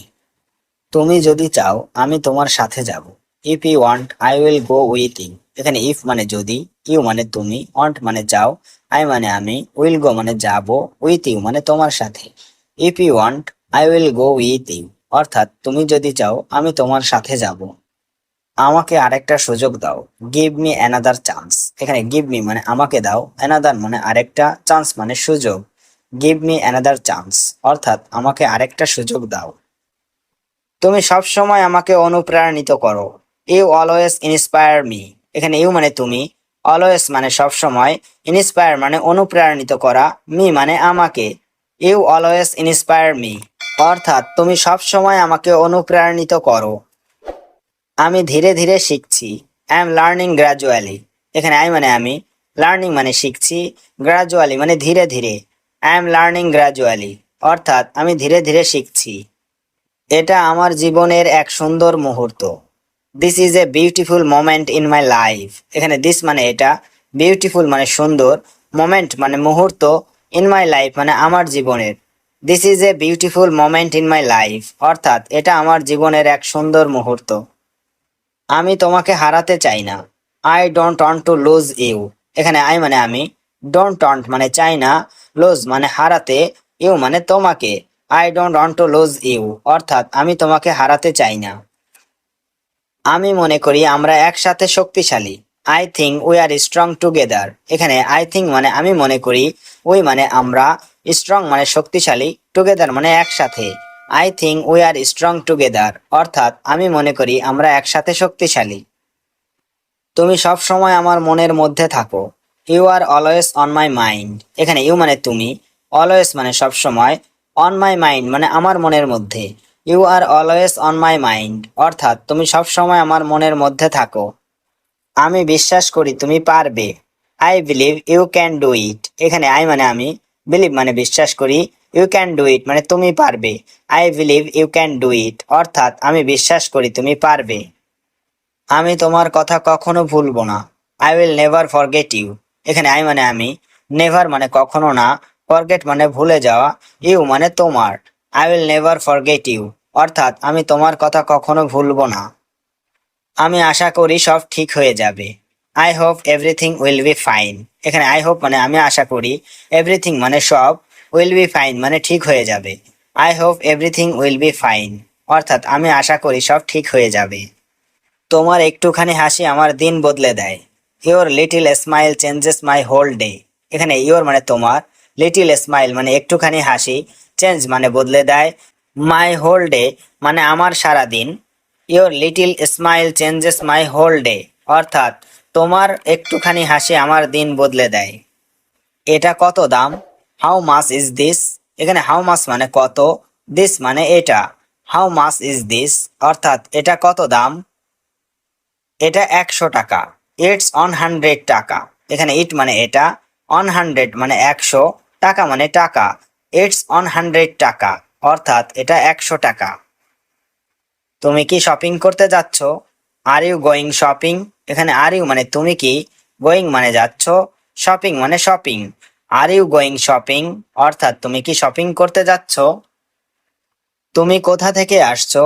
তুমি যদি চাও আমি তোমার সাথে যাব। If you want I will go with you. এখানে ইফ মানে যদি, ইউ মানে তুমি, ওয়ান্ট মানে চাও, আই মানে আমি, উইল গো মানে যাব, উইথ ইউ মানে তোমার সাথে। If you want I will go with you অর্থাৎ তুমি যদি চাও আমি তোমার সাথে যাব। আমাকে আরেকটা সুযোগ দাও। Give me another chance. এখানে গিভ মি মানে আমাকে দাও, অ্যানাদার মানে আরেকটা, চান্স মানে সুযোগ। গিভ মি অ্যানাদার চান্স অর্থাৎ আমাকে আরেকটা সুযোগ দাও। তুমি সব সময় আমাকে অনুপ্রাণিত করো। You always inspire me. এখানে ইউ মানে তুমি, অলওয়েজ মানে সব সময়, ইন্সপায়ার মানে অনুপ্রাণিত করা, মি মানে আমাকে। ইউ অলওয়েজ ইন্সপায়ার মি অর্থাৎ তুমি সব সময় আমাকে অনুপ্রাণিত করো। আমি ধীরে ধীরে শিখছি। I am learning gradually. এখানে আই মানে আমি, লার্নিং মানে শিখছি, গ্রাজুয়ালি মানে ধীরে ধীরে। আই এম লার্নিং গ্রাজুয়ালি অর্থাৎ আমি ধীরে ধীরে শিখছি। এটা আমার জীবনের এক সুন্দর মুহূর্ত। This is a beautiful moment in my life. এখানে দিস মানে এটা, বিউটিফুল মানে সুন্দর, মোমেন্ট মানে মুহূর্ত, ইন মাই লাইফ মানে আমার জীবনের। This is a beautiful moment in my life অর্থাৎ এটা আমার জীবনের এক সুন্দর মুহূর্ত। আমি তোমাকে হারাতে চাই না। I don't want to lose you. এখানে আই মানে আমি, ডোন্ট ওয়ান্ট মানে চাই না, লুজ মানে হারাতে, ইউ মানে তোমাকে। I don't want to lose you অর্থাৎ আমি তোমাকে হারাতে চাই না। আমি মনে করি আমরা একসাথে শক্তিশালী। I think we are strong together. এখানে আই থিঙ্ক মানে আমি মনে করি, উই মানে আমরা, স্ট্রং মানে শক্তিশালী, টুগেদার মানে একসাথে। I think we are strong together অর্থাৎ আমি মনে করি আমরা একসাথে শক্তিশালী। তুমি সব সময় আমার মনের মধ্যে থাকো। You are always on my mind. এখানে ইউ মানে তুমি, অলওয়েজ মানে সব সময়, অন মাই মাইন্ড মানে আমার মনের মধ্যে। You are always on my mind অর্থাৎ তুমি সব সময় আমার মনের মধ্যে থাকো। আমি বিশ্বাস করি তুমি পারবে। I believe you can do it. এখানে আই মানে আমি, বিলিভ মানে বিশ্বাস করি, ইউ ক্যান ডু ইট মানে তুমি পারবে। I believe you can do it অর্থাৎ আমি বিশ্বাস করি তুমি পারবে। আমি তোমার কথা কখনো ভুলবো না। I will never forget you. এখানে আই মানে আমি, নেভার মানে কখনো না, ফরগেট মানে ভুলে যাওয়া, ইউ মানে তোমার। I will never forget you, অর্থাৎ আমি তোমার কথা কখনো ভুলবো না। আমি আশা করি সব ঠিক হয়ে যাবে। I hope everything will be fine. এখানে আই হোপ মানে আমি আশা করি, এভরিথিং মানে সব, উইল বি ফাইন মানে ঠিক হয়ে যাবে। I hope everything will be fine, অর্থাৎ আমি আশা করি সব ঠিক হয়ে যাবে। তোমার একটুখানি হাসি আমার দিন বদলে দেয়। Your little smile changes my whole day. এখানে ইওর মানে তোমার, লিটিল স্মাইল মানে একটুখানি হাসি, চেঞ্জ মানে বদলে দেয়, মাই হোল ডে মানে আমার সারা দিন। Your little smile changes my whole day, অর্থাৎ তোমার একটুখানি হাসি আমার দিন বদলে দেয়। এটা কত দাম? How much is this? এখানে হাউ মাচ মানে কত, দিস মানে এটা। হাউ মাচ ইজ দিস, অর্থাৎ এটা কত দাম? এটা 100 টাকা। ইটস 100 টাকা। এখানে ইট মানে এটা, 100 মানে 100, টাকা মানে টাকা। ইটস 100 টাকা, অর্থাৎ এটা 100 টাকা। তুমি কি শপিং করতে যাচ্ছ? Are you going shopping? এখানে আর ইউ মানে তুমি কি, গোয়িং মানে যাচ্ছ, শপিং মানে shopping. Are you going shopping, অর্থাৎ তুমি কি শপিং করতে যাচ্ছ? তুমি কোথা থেকে আসছো?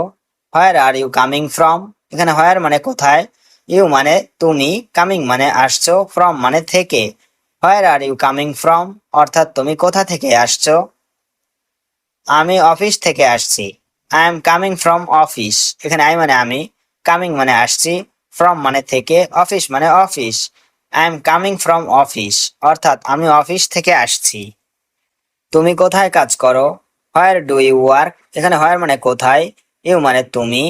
হোয়ার আর ইউ কামিং ফ্রম? এখানে হোয়ার মানে কোথায়, ইউ মানে তুমি, কামিং মানে আসছো, ফ্রম মানে থেকে। হোয়ার আর ইউ কামিং ফ্রম, অর্থাৎ তুমি কোথা থেকে আসছো? আমি অফিস থেকে আসছি। I am coming from office. এখানে আই মানে আমি, কামিং মানে আসছি, ফ্রম মানে থেকে, অফিস মানে office. I am coming from office, অর্থাৎ আমি অফিস থেকে আসছি। তুমি কোথায় কাজ করো? Where do you work? এখানে হোয়ার মানে কোথায়, ইউ মানে তুমি,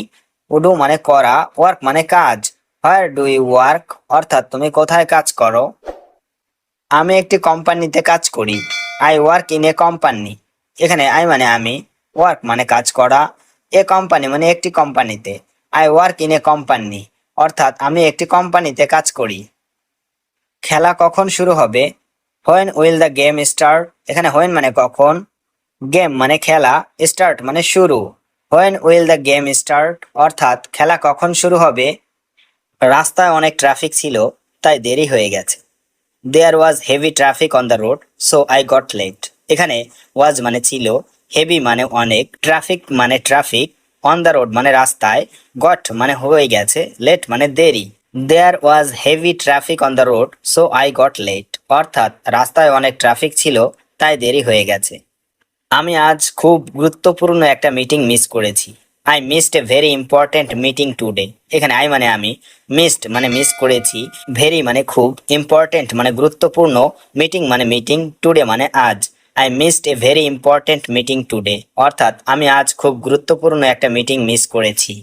ডু মানে করা, ওয়ার্ক মানে কাজ। হোয়ার ডু ইউ ওয়ার্ক, অর্থাৎ তুমি কোথায় কাজ করো? আমি একটি কোম্পানিতে কাজ করি। I work in a company. এখানে আই মানে আমি, ওয়ার্ক মানে কাজ করা, এ কোম্পানি মানে একটি কোম্পানিতে। I work in a company, অর্থাৎ আমি একটি কোম্পানিতে কাজ করি। খেলা কখন শুরু হবে? When will the game start? এখানে হোয়েন মানে কখন, গেম মানে খেলা, স্টার্ট মানে শুরু। When will the game start, অর্থাৎ খেলা কখন শুরু হবে? রাস্তায় অনেক ট্রাফিক ছিল, তাই দেরি হয়ে গেছে। There was heavy traffic on the road, so I got late. এখানে ওয়াজ মানে ছিল, হেভি মানে অনেক, ট্রাফিক মানে ট্রাফিক, অন দ্য রোড মানে রাস্তায়, গট মানে হয়ে গেছে, লেট মানে দেরি। There was heavy traffic on the road, so I got late, অর্থাৎ রাস্তায় অনেক ট্রাফিক ছিল, তাই দেরি হয়ে গেছে। আমি আজ খুব গুরুত্বপূর্ণ একটা মিটিং মিস করেছি। I missed a very important meeting today. এখানে আই মানে আমি, মিসড মানে মিস করেছি, ভেরি মানে খুব, ইম্পর্টেন্ট মানে গুরুত্বপূর্ণ, মিটিং মানে মিটিং, টুডে মানে আজ। I missed a very important meeting today, অর্থাৎ আমি আজ খুব গুরুত্বপূর্ণ একটা মিটিং মিস করেছি।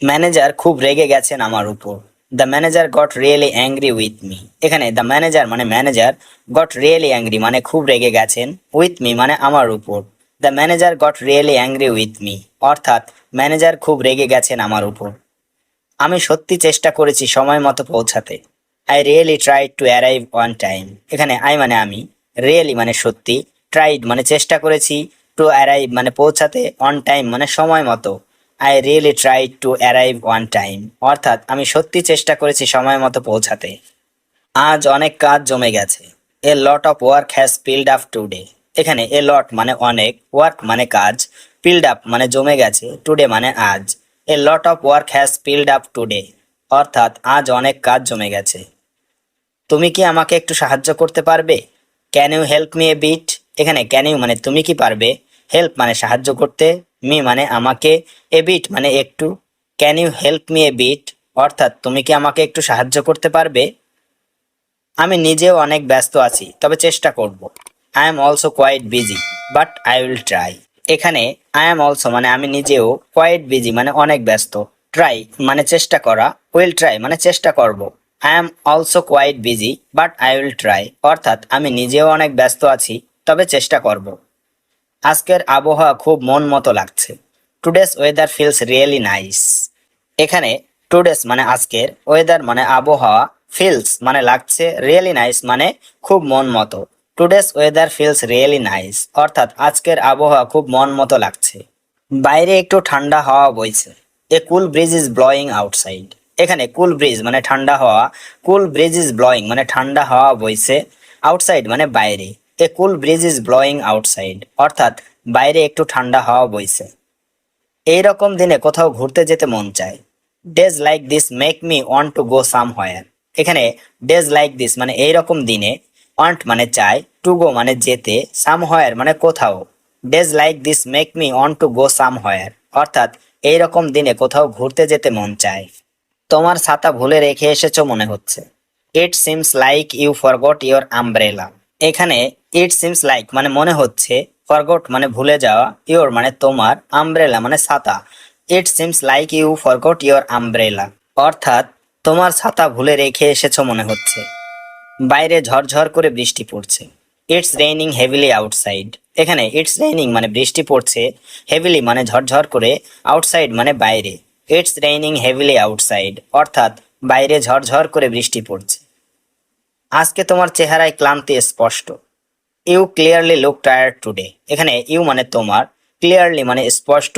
ম্যানেজার খুব রেগে গেছেন আমার উপর। The manager goat really angry with me. এখানে দ্য ম্যানেজার মানে ম্যানেজার, গট রিয়েলি অ্যাংরি মানে খুব রেগে গেছেন, উইথ মি মানে আমার উপর। The manager goat really angry with me, অর্থাৎ ম্যানেজার খুব রেগে গেছেন আমার উপর। আমি সত্যি চেষ্টা করেছি সময় মতো পৌঁছাতে। I really tried to arrive on time. এখানে আই মানে আমি, রিয়েলি মানে সত্যি, ট্রাইড মানে চেষ্টা করেছি, টু অ্যারাইভ মানে পৌঁছাতে, অন টাইম মানে সময় মতো। I really tried to arrive on time, অর্থাৎ আমি সত্যি চেষ্টা করেছি সময় মতো পৌঁছাতে। আজ অনেক কাজ জমে গেছে। A lot of work has piled up today. এখানে এ লট মানে অনেক, ওয়ার্ক মানে কাজ, পিলড আপ মানে জমে গেছে, টুডে মানে আজ। A lot of work has piled up today, অর্থাৎ আজ অনেক কাজ জমে গেছে। তুমি কি আমাকে একটু সাহায্য করতে পারবে? Can you help me a bit? এখানে ক্যান ইউ মানে তুমি কি পারবে, হেল্প মানে সাহায্য করতে, মি মানে আমাকে, এ বিট মানে একটু। Can you help me a bit, অর্থাৎ তুমি কি আমাকে একটু সাহায্য করতে পারবে? আমি নিজেও অনেক ব্যস্ত আছি, তবে চেষ্টা করব। I am also quite busy, but I will try. এখানে আই এম অলসো মানে আমি নিজেও, কোয়াইট বিজি মানে অনেক ব্যস্ত, ট্রাই মানে চেষ্টা করা, উইল ট্রাই মানে চেষ্টা করব। I am also quite busy, but I will try, অর্থাৎ আমি নিজেও অনেক ব্যস্ত আছি, তবে চেষ্টা করব। আজকের আবহাওয়া খুব মন মতো লাগছে। Today's weather feels really nice. এখানে টুডেস মানে আজকের, ওয়েদার মানে আবহাওয়া, ফিলস মানে লাগছে, রিয়েলি নাইস মানে খুব মন মতো। Today's weather feels really nice, অর্থাৎ আজকের আবহাওয়া খুব মন মতো লাগছে। বাইরে একটু ঠান্ডা হাওয়া বইছে। এ কুল ব্রিজ ইজ ব্লোয়িং আউটসাইড। এখানে কুল ব্রিজ মানে ঠান্ডা হাওয়া, কুল ব্রিজ ইজ ব্লোয়িং মানে ঠান্ডা হাওয়া বইছে, আউটসাইড মানে বাইরে। এ কুল ব্রিজ ইজ ব্লোয়িং আউটসাইড, অর্থাৎ বাইরে একটু ঠান্ডা হাওয়া বইছে। এইরকম দিনে কোথাও ঘুরতে যেতে মন চায়। Days like this make me want to go somewhere. এখানে ডেজ লাইক দিস মানে এইরকম দিনে, ওয়ান্ট মানে চায়, টু গো মানে যেতে, সামহোয়ার মানে কোথাও। Days like this make me want to go somewhere, অর্থাৎ এইরকম দিনে কোথাও ঘুরতে যেতে মন চায়। তোমার ছাতা ভুলে রেখে এসেছো মনে হচ্ছে। It seems like you forgot your umbrella. এখানে ইট সিমস লাইক মানে মনে হচ্ছে, ফরগট মানে ভুলে যাওয়া, ইয়োর মানে তোমার, আমব্রেলা মানে ছাতা। It seems like you forgot your umbrella, অর্থাৎ তোমার ছাতা ভুলে রেখে এসেছো মনে হচ্ছে। বাইরে ঝরঝর করে বৃষ্টি পড়ছে। It's raining heavily outside. এখানে ইটস রেইনিং মানে বৃষ্টি পড়ছে, হেভিলি মানে ঝরঝর করে, আউটসাইড মানে বাইরে। ইটস রেইনিং হেভিলি আউটসাইড, অর্থাৎ বাইরে ঝরঝর করে বৃষ্টি পড়ছে। আজকে তোমার চেহারায় ক্লান্তি স্পষ্ট। You clearly look tired today. এখানে ইউ মানে তোমার, ক্লিয়ারলি মানে স্পষ্ট,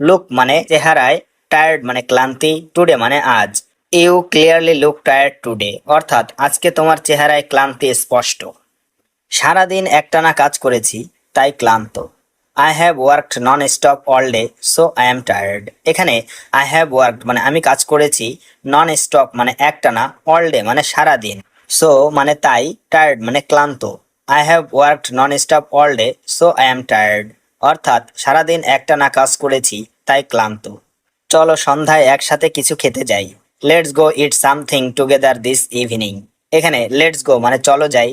লুক মানে চেহারায়, টায়ার্ড মানে ক্লান্তি, টুডে মানে আজ। You clearly look tired today, অর্থাৎ আজকে তোমার চেহারায় ক্লান্তি স্পষ্ট। সারাদিন একটানা কাজ করেছি, তাই ক্লান্ত। I have worked non stop all day, so I am tired. এখানে আই হ্যাভ ওয়ার্কড মানে আমি কাজ করেছি, নন স্টপ মানে একটানা, অল ডে মানে সারাদিন, সো মানে তাই, টায়ার্ড মানে ক্লান্ত। I have worked non stop all day, so I am tired, অর্থাৎ সারাদিন একটানা কাজ করেছি, তাই ক্লান্ত। চলো সন্ধ্যায় একসাথে কিছু খেতে যাই। Let's go it something together this evening. এখানে লেটস গো মানে চলো যাই,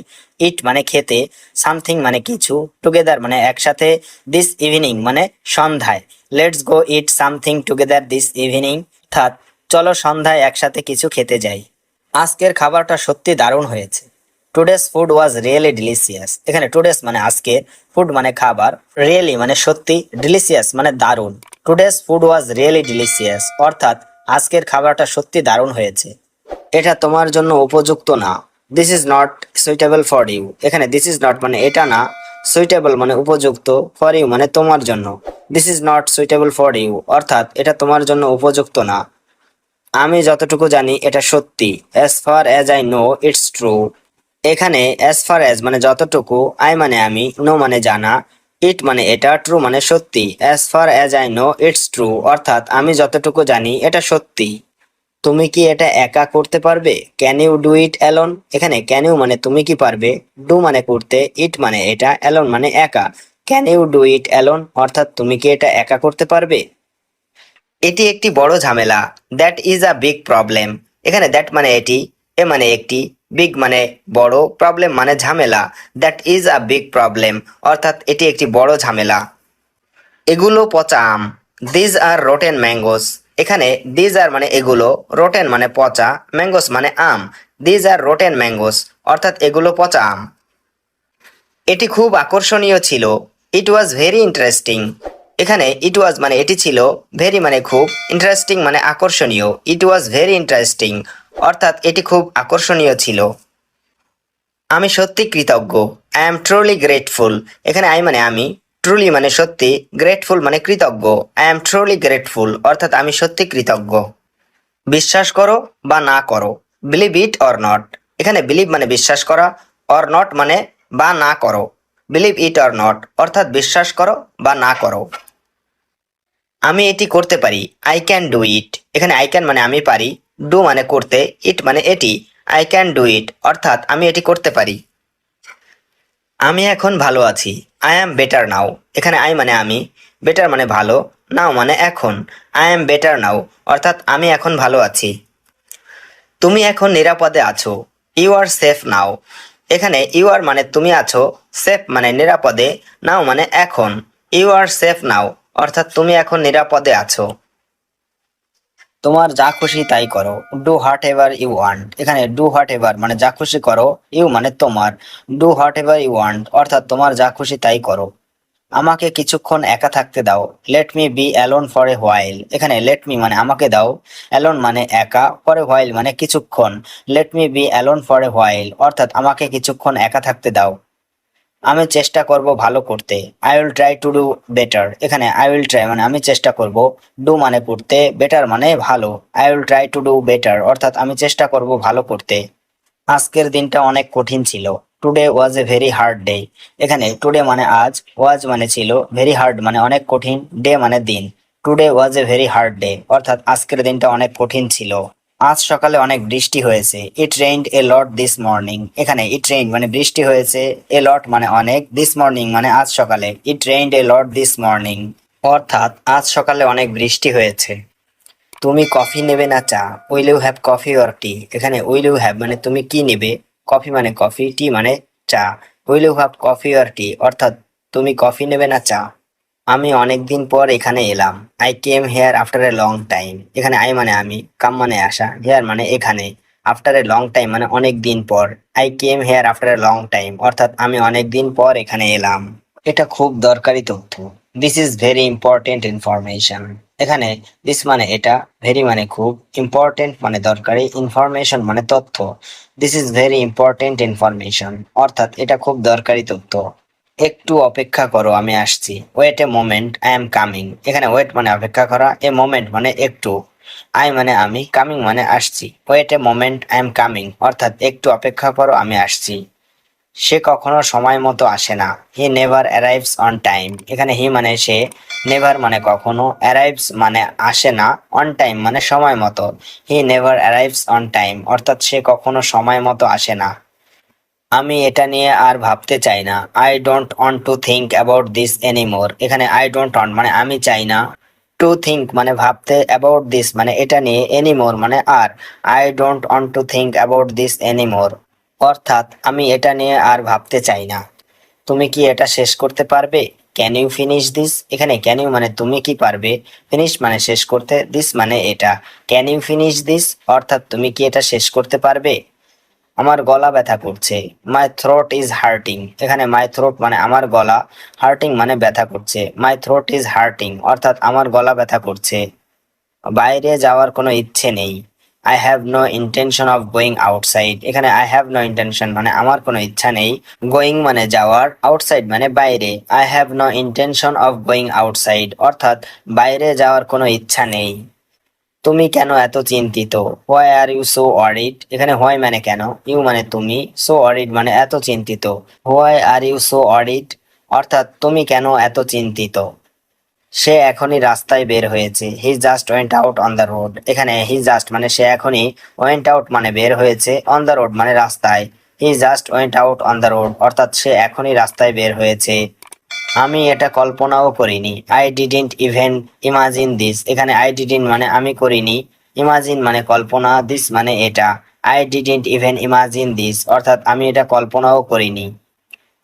ইট মানে খেতে, সামথিং মানে কিছু, টুগেদার মানে একসাথে, দিস ইভিনিং মানে সন্ধ্যায়। Let's go it something together this evening, অর্থাৎ চলো সন্ধ্যায় একসাথে কিছু খেতে যাই। আজকের খাবারটা সত্যি দারুণ হয়েছে। Today's food was really delicious. এখানে টুডেস মানে আজকের, ফুড মানে খাবার, রিয়েলি মানে সত্যি, ডিলিশিয়াস মানে দারুণ। Today's food was really delicious, অর্থাৎ আজকের খাবারটা সত্যি দারুণ হয়েছে। এটা তোমার জন্য উপযুক্ত না। This is not suitable for you. এখানে দিস ইজ নট মানে এটা না, সুইটেবল মানে উপযুক্ত, ফর ইউ মানে তোমার জন্য। This is not suitable for you, অর্থাৎ এটা তোমার জন্য উপযুক্ত না। আমি যতটুকু জানি এটা সত্যি। As far as I know it's true. এখানে অ্যাজ ফার অ্যাজ মানে যতটুকু, আই মানে আমি, নো মানে জানা, ইট মানে এটা, ট্রু মানে সত্যি। As far as I know it's true, অর্থাৎ আমি যতটুকু জানি এটা সত্যি। তুমি কি এটা একা করতে পারবে? Can you do it alone? এখানে ক্যান ইউ মানে তুমি কি পারবে, ডু মানে করতে, ইট মানে এটা, অ্যালোন মানে একা। Can you do it alone, অর্থাৎ তুমি কি এটা একা করতে পারবে? এটি একটি বড় ঝামেলা। That is a big problem. এখানে দ্যাট মানে এটি, এ মানে একটি, বিগ মানে বড়, প্রবলেম মানে ঝামেলা। That is a big problem, অর্থাৎ এটি একটি বড় ঝামেলা। এগুলো পচা আম। These are rotten mangoes. এখানে দিজ আর মানে এগুলো, রোটেন মানে পচা, ম্যাঙ্গোস মানে আম। দিজ আর রোটেন ম্যাঙ্গোস, অর্থাৎ এগুলো পচা আম। এটি খুব আকর্ষণীয় ছিল। It was very interesting. এখানে ইট ওয়াজ মানে এটি ছিল, ভেরি মানে খুব, ইন্টারেস্টিং মানে আকর্ষণীয়। ইট ওয়াজ ভেরি ইন্টারেস্টিং, অর্থাৎ এটি খুব আকর্ষণীয় ছিল। আমি সত্যি কৃতজ্ঞ। I am truly grateful. এখানে আই মানে আমি, ট্রুলি মানে সত্যি, গ্রেটফুল মানে কৃতজ্ঞ। আই এম ট্রুলি গ্রেটফুল, অর্থাৎ আমি সত্যি কৃতজ্ঞ। বিশ্বাস করো বা না করো। Believe it or not. এখানে বিলিভ মানে বিশ্বাস করা, অর নট মানে বা না করো। বিলিভ ইট অর নট, অর্থাৎ বিশ্বাস করো বা না করো। আমি এটি করতে পারি। I can do it. এখানে আই ক্যান মানে আমি পারি, ডু মানে করতে, ইট মানে এটি। আই ক্যান ডু ইট, অর্থাৎ আমি এটি করতে পারি। আমি এখন ভালো আছি। I am better now. এখানে আই মানে আমি, বেটার মানে ভালো, নাও মানে এখন। আই অ্যাম বেটার নাও, অর্থাৎ আমি এখন ভালো আছি। তুমি এখন নিরাপদে আছো। ইউ আর সেফ নাও। এখানে ইউ আর মানে তুমি আছো, সেফ মানে নিরাপদে, নাও মানে এখন। ইউ আর সেফ নাও, অর্থাৎ তুমি এখন নিরাপদে আছো। তোমার যা খুশি তাই করো। Do whatever you want. এখানে ডু হোয়াট এভার মানে যা খুশি করো, ইউ মানে তোমার, do whatever you want, অর্থাৎ তোমার যা খুশি তাই করো। আমাকে কিছুক্ষণ একা থাকতে দাও। Let me be alone for a while. এখানে লেট মি মানে আমাকে দাও, অ্যালোন মানে একা, ফর এ হোয়াইল মানে কিছুক্ষণ। Let me be alone for a while, অর্থাৎ আমাকে কিছুক্ষণ একা থাকতে দাও। আমি চেষ্টা করব ভালো করতে। I will try to do better. এখানে আই উইল ট্রাই মানে আমি চেষ্টা করব, ডু মানে করতে, বেটার মানে ভালো। I will try to do better, অর্থাৎ আমি চেষ্টা করব ভালো করতে। আজকের দিনটা অনেক কঠিন ছিল। Today was a very hard day. এখানে টুডে মানে আজ, ওয়াজ মানে ছিল, ভেরি হার্ড মানে অনেক কঠিন, ডে মানে দিন। Today was a very hard day অর্থাৎ আজকের দিনটা অনেক কঠিন ছিল। আজ সকালে অনেক বৃষ্টি হয়েছে। It rained A lot this morning. এখানে ইট রেইন মানে বৃষ্টি হয়েছে, এ লট মানে অনেক, দিস মর্নিং মানে আজ সকালে। It rained A lot this morning অর্থাৎ আজ সকালে অনেক বৃষ্টি হয়েছে। তুমি কফি নেবে না চা? Will you have coffee or tea? এখানে উইল ইউ হ্যাভ মানে তুমি কি নেবে, কফি মানে কফি, টি মানে চা। Will you have coffee or tea অর্থাৎ তুমি কফি নেবে না চা। আমি অনেকদিন পর এখানে এলাম। I came here after a long time. এখানে আই মানে আমি, কাম মানে আসা, হেয়ার মানে এখানে, আফটার এ লং টাইম মানে অনেক দিন পর। I came here after a long time অর্থাৎ আমি অনেক দিন পর এখানে এলাম। এটা খুব দরকারি তথ্য। This is very important information. এখানে দিস মানে এটা, ভেরি মানে খুব, ইম্পর্টেন্ট মানে দরকারি, ইনফরমেশন মানে তথ্য। This is very important information অর্থাৎ এটা খুব দরকারি তথ্য। একটু অপেক্ষা করো, আমি আসছি। Wait a moment, I am coming. এখানে ওয়েট মানে অপেক্ষা করা, এ মোমেন্ট মানে একটু, আই মানে আমি, কামিং মানে আসছি। Wait a moment, I am coming অর্থাৎ একটু অপেক্ষা করো, আমি আসছি। সে কখনো সময় মতো আসে না। He never arrives on time. এখানে হি মানে সে, নেভার মানে কখনো, অ্যারাইভস মানে আসে না, অন টাইম মানে সময় মতো। He never arrives on time অর্থাৎ সে কখনো সময় মতো আসে না। আমি এটা নিয়ে আর ভাবতে চাই না। I don't want to think about this anymore. এখানে আই ডোন্ট ওয়ান্ট মানে আমি চাই না, টু থিঙ্ক মানে ভাবতে, অ্যাবাউট দিস মানে এটা নিয়ে, এনিমোর মানে আর। I don't want to think about this anymore অর্থাৎ আমি এটা নিয়ে আর ভাবতে চাই না। তুমি কি এটা শেষ করতে পারবে? Can you finish this? এখানে ক্যান ইউ মানে তুমি কি পারবে, ফিনিশ মানে শেষ করতে, দিস মানে এটা। ক্যান ইউ ফিনিশ দিস অর্থাৎ তুমি কি এটা শেষ করতে পারবে? আমার গলা ব্যথা করছে। মাই থ্রোট ইজ হার্টিং। এখানে মাই থ্রোট মানে আমার গলা, হার্টিং মানে ব্যথা করছে। মাই থ্রোট ইজ হার্টিং অর্থাৎ আমার গলা ব্যথা করছে। বাইরে যাওয়ার কোনো ইচ্ছে নেই। I have no intention of going outside. এখানে আই হ্যাভ নো ইন্টেনশন মানে আমার কোনো ইচ্ছা নেই, গোয়িং মানে যাওয়ার, আউটসাইড মানে বাইরে। I have no intention of going outside অর্থাৎ বাইরে যাওয়ার কোনো ইচ্ছা নেই। তুমি কেন এত চিন্তিত? Why are you so worried? এখানে হোয়াই মানে কেন, ইউ মানে তুমি, সো ওয়ারিড মানে এত চিন্তিত। Why are you so worried অর্থাৎ তুমি কেন এত চিন্তিত। সে এখনই রাস্তায় বের হয়েছে। He just went out on the road. এখানে হি জাস্ট মানে সে এখনই, ওয়েন্ট আউট মানে বের হয়েছে, অন দ্য রোড মানে রাস্তায়। He just went out on the road অর্থাৎ সে এখনই রাস্তায় বের হয়েছে। আমি এটা কল্পনাও করিনি। I didn't even imagine this. এখানে আই ডিডন্ট মানে আমি করিনি, ইমাজিন মানে কল্পনা, দিস মানে এটা। I didn't even imagine this অর্থাৎ আমি এটা কল্পনাও করিনি।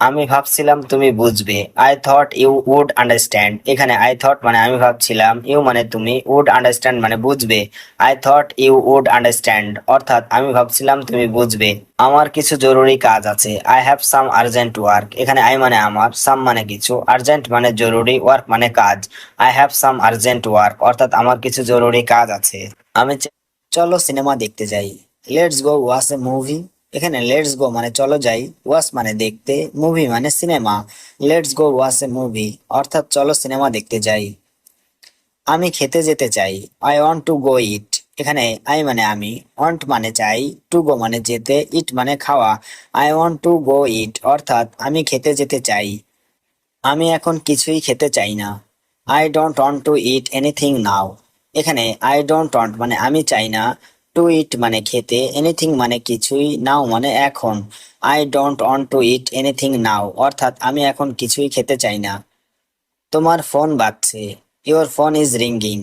আমি ভাবছিলাম তুমি বুঝবে। I thought you would understand. এখানে আই থট মানে আমি ভাবছিলাম, ইউ মানে তুমি, উড আন্ডারস্ট্যান্ড মানে বুঝবে। I thought you would understand অর্থাৎ আমি ভাবছিলাম তুমি বুঝবে। আমার কিছু জরুরি কাজ আছে। I have some urgent work. এখানে আই মানে আমার, সাম মানে কিছু, আর্জেন্ট মানে জরুরি, ওয়ার্ক মানে কাজ। I have some urgent work অর্থাৎ আমার কিছু জরুরি কাজ আছে। চলো সিনেমা দেখতে যাই। Let's go watch a movie. এখানে লেটস গো মানে চলো যাই, ওয়াচ মানে দেখতে, মুভি মানে cinema. Let's go watch a movie অর্থাৎ চলো সিনেমা দেখতে যাই। আমি খেতে যেতে চাই। আই ওয়ান্ট টু গো ইট। এখানে আই মানে আমি, ওয়ান্ট মানে চাই, টু গো মানে যেতে, ইট মানে খাওয়া। আই ওয়ান্ট টু গো ইট অর্থাৎ আমি খেতে যেতে চাই। আমি এখন কিছুই খেতে চাই না। I don't want to eat anything now. এখানে আই ডোন্ট ওয়ান্ট মানে আমি চাই না, টু ইট মানে খেতে, এনিথিং মানে কিছুই, নাও মানে এখন। I don't want to eat anything now অর্থাৎ আমি এখন কিছুই খেতে চাই না। তোমার ফোন বাজছে। Your phone is ringing.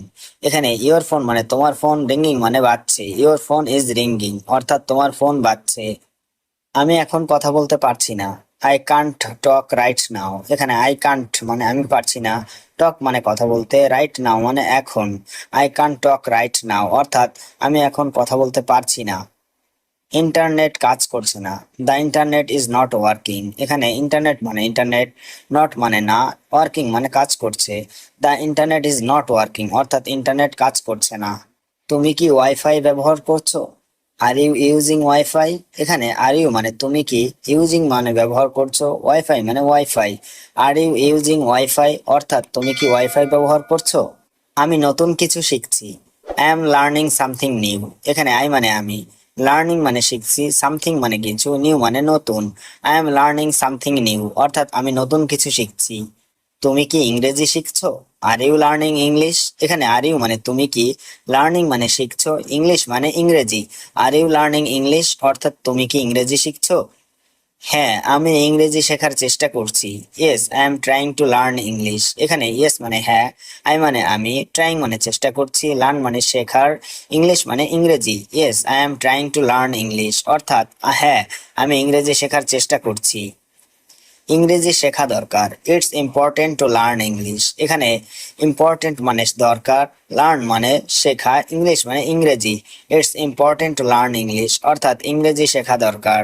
এখানে ইওর ফোন মানে তোমার ফোন, রিঙ্গিং মানে বাজছে। ইওর ফোন ইজ রিঙ্গিং অর্থাৎ তোমার ফোন বাজছে। আমি এখন কথা বলতে পারছি না। I can't talk right now. এখানে আই কান্ট মানে আমি পারছি না, টক মানে কথা বলতে, রাইট নাও মানে এখন। I can't talk right now অর্থাৎ আমি এখন কথা বলতে পারছি না। ইন্টারনেট কাজ করছে না। The internet is not working. এখানে ইন্টারনেট মানে ইন্টারনেট, নট মানে না, ওয়ার্কিং মানে কাজ করছে। The internet is not working অর্থাৎ ইন্টারনেট কাজ করছে না। তুমি কি ওয়াইফাই ব্যবহার করছো? Are you using wifi. এখানে আর ইউ মানে তুমি কি, ইউজিং মানে ব্যবহার করছো, ওয়াইফাই মানে wifi. Are you using wifi অর্থাৎ তুমি কি ওয়াইফাই ব্যবহার করছো? আমি নতুন কিছু শিখছি। I am learning something new. এখানে আই মানে আমি, লার্নিং মানে শিখছি, সামথিং মানে কিছু, নিউ মানে নতুন। I am learning something new, অর্থাৎ আমি নতুন কিছু শিখছি। তুমি কি ইংরেজি শিখছো? Are you learning English? এখানে আর ইউ মানে তুমি কি, লার্নিং মানে শিখছো, ইংলিশ মানে ইংরেজি। আর ইউ লার্নিং ইংলিশ, অর্থাৎ তুমি কি ইংরেজি শিখছো? হ্যাঁ, আমি ইংরেজি শেখার চেষ্টা করছি। Yes, I am trying to learn English. এখানে ইয়েস মানে হ্যাঁ, আই মানে আমি, ট্রাইং মানে চেষ্টা করছি, লার্ন মানে শেখার, ইংলিশ মানে ইংরেজি। Yes, I am trying to learn English, অর্থাৎ হ্যাঁ, আমি ইংরেজি শেখার চেষ্টা করছি। ইংরেজি শেখা দরকার। It's important to learn English. এখানে ইম্পর্টেন্ট মানে দরকার, লার্ন মানে শেখা, ইংলিশ মানে ইংরেজি। It's important to learn English, অর্থাৎ ইংরেজি শেখা দরকার।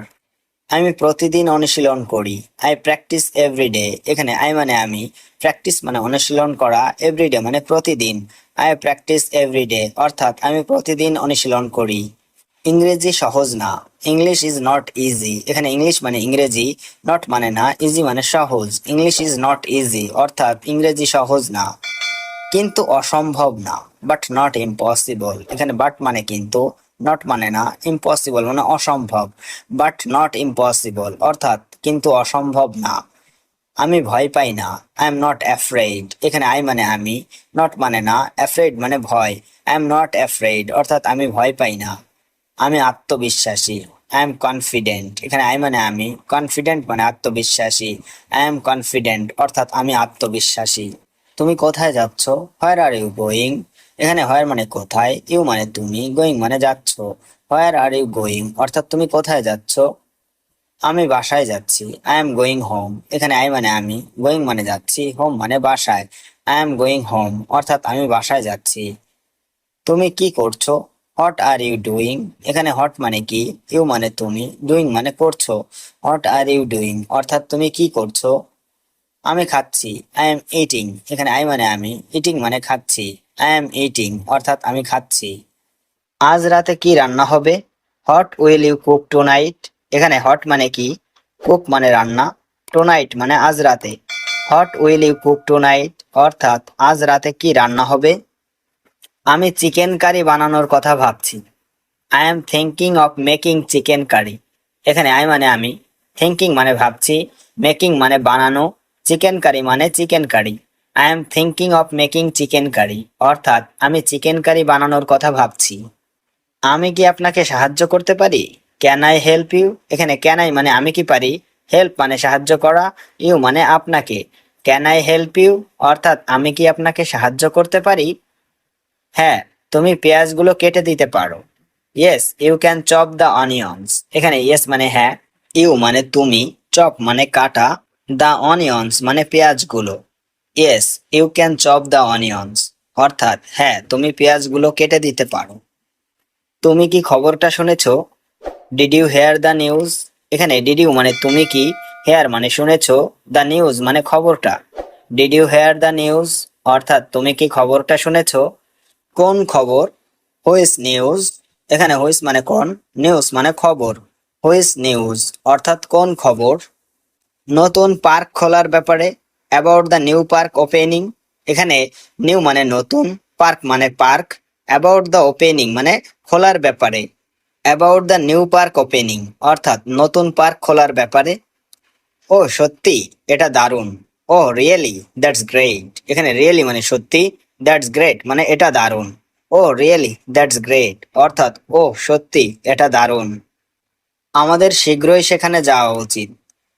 আমি প্রতিদিন অনুশীলন করি। I practise everyday. এখানে আই মানে আমি, প্র্যাকটিস মানে অনুশীলন করা, এভরিডে মানে প্রতিদিন। আই প্র্যাকটিস এভরিডে, অর্থাৎ আমি প্রতিদিন অনুশীলন করি। ইংরেজি সহজ না। English is not easy. এখানে ইংলিশ মানে ইংরেজি, নট মানে না, ইজি মানে সহজ। ইংলিশ ইজ নট ইজি, অর্থাৎ ইংরেজি সহজ না। কিন্তু অসম্ভব না, বাট নট ইম্পসিবল। এখানে বাট মানে কিন্তু, নট মানে না, ইম্পসিবল মানে অসম্ভব। বাট নট ইম্পসিবল, অর্থাৎ কিন্তু অসম্ভব না। আমি ভয় পাই না। I am not afraid. এখানে আই মানে আমি, নট মানে না, অ্যাফ্রেড মানে ভয়। আই এম নট অ্যাফ্রেড, অর্থাৎ আমি ভয় পাই না। আমি আত্মবিশ্বাসী। I am confident. এখানে আই মানে আমি, কনফিডেন্ট মানে আত্মবিশ্বাসী। আই এম কনফিডেন্ট, অর্থাৎ আমি আত্মবিশ্বাসী। তুমি কোথায় যাচ্ছ? হোয়ার আর ইউ গোয়িং? এখানে হোয়ার মানে কোথায়, ইউ মানে তুমি, গোয়িং মানে যাচ্ছ। হোয়ার আর ইউ গোয়িং, অর্থাৎ তুমি কোথায় যাচ্ছ? আমি বাসায় যাচ্ছি। I am going home. এখানে আই মানে আমি, গোয়িং মানে যাচ্ছি, হোম মানে বাসায়। আই এম গোয়িং হোম, অর্থাৎ আমি বাসায় যাচ্ছি। তুমি কি করছো? What are you doing? এখানে হোয়াট মানে কি, ইউ মানে তুমি, ডুইং মানে করছো। হোয়াট আর ইউ ডুইং, অর্থাৎ তুমি কি করছো? আমি খাচ্ছি। I am eating. এখানে আই মানে আমি, ইটিং মানে খাচ্ছি। আই এম ইটিং, অর্থাৎ আমি খাচ্ছি। আজ রাতে কি রান্না হবে? What will you cook tonight? এখানে হট মানে কি, কুক মানে রান্না, টুনাইট মানে আজ রাতে। What will you cook tonight, অর্থাৎ আজ রাতে কি রান্না হবে? আমি চিকেন কারি বানানোর কথা ভাবছি। I am thinking of making chicken curry. এখানে আই মানে আমি, থিঙ্কিং মানে ভাবছি, মেকিং মানে বানানো, চিকেন কারি মানে chicken curry. I am thinking of making chicken curry, অর্থাৎ আমি চিকেন কারি বানানোর কথা ভাবছি। আমি কি আপনাকে সাহায্য করতে পারি? Can I help you? এখানে ক্যান আই মানে আমি কি পারি, হেল্প মানে সাহায্য করা, ইউ মানে আপনাকে। ক্যান আই হেল্প ইউ, অর্থাৎ আমি কি আপনাকে সাহায্য করতে পারি? হ্যাঁ, তুমি পেঁয়াজগুলো কেটে দিতে পারো। Yes, you can chop the onions. এখানে ইয়েস মানে হ্যাঁ, ইউ মানে তুমি, চপ মানে কাটা, দ্য অনিয়ন্স মানে পেঁয়াজগুলো। Yes, you can chop the onions, অর্থাৎ হ্যাঁ, তুমি পেঁয়াজগুলো কেটে দিতে পারো। তুমি কি খবরটা শুনেছো? Did you hear the news? এখানে ডিড ইউ মানে তুমি কি, হেয়ার মানে শুনেছো, দ্য নিউজ মানে খবরটা। Did you hear the news, অর্থাৎ তুমি কি খবরটা শুনেছো? কোন খবর? Which news? এখানে হুইচ মানে কোন, নিউজ মানে খবর। হুইচ নিউজ, অর্থাৎ কোন খবর? নতুন পার্ক খোলার ব্যাপারে, about the new park opening. এখানে নিউ মানে নতুন, পার্ক মানে পার্ক, অ্যাবাউট দ্য ওপেনিং মানে খোলার ব্যাপারে। About the new park opening, অর্থাৎ নতুন পার্ক খোলার ব্যাপারে। ও সত্যি, এটা দারুণ। ও রিয়েলি, দ্যাটস গ্রেট। এখানে রিয়েলি মানে সত্যি, দ্যাটস গ্রেট মানে এটা দারুণ। ও রিয়েলি, দ্যাটস গ্রেট, অর্থাৎ ও সত্যি, এটা দারুণ। আমাদের শীঘ্রই সেখানে যাওয়া উচিত।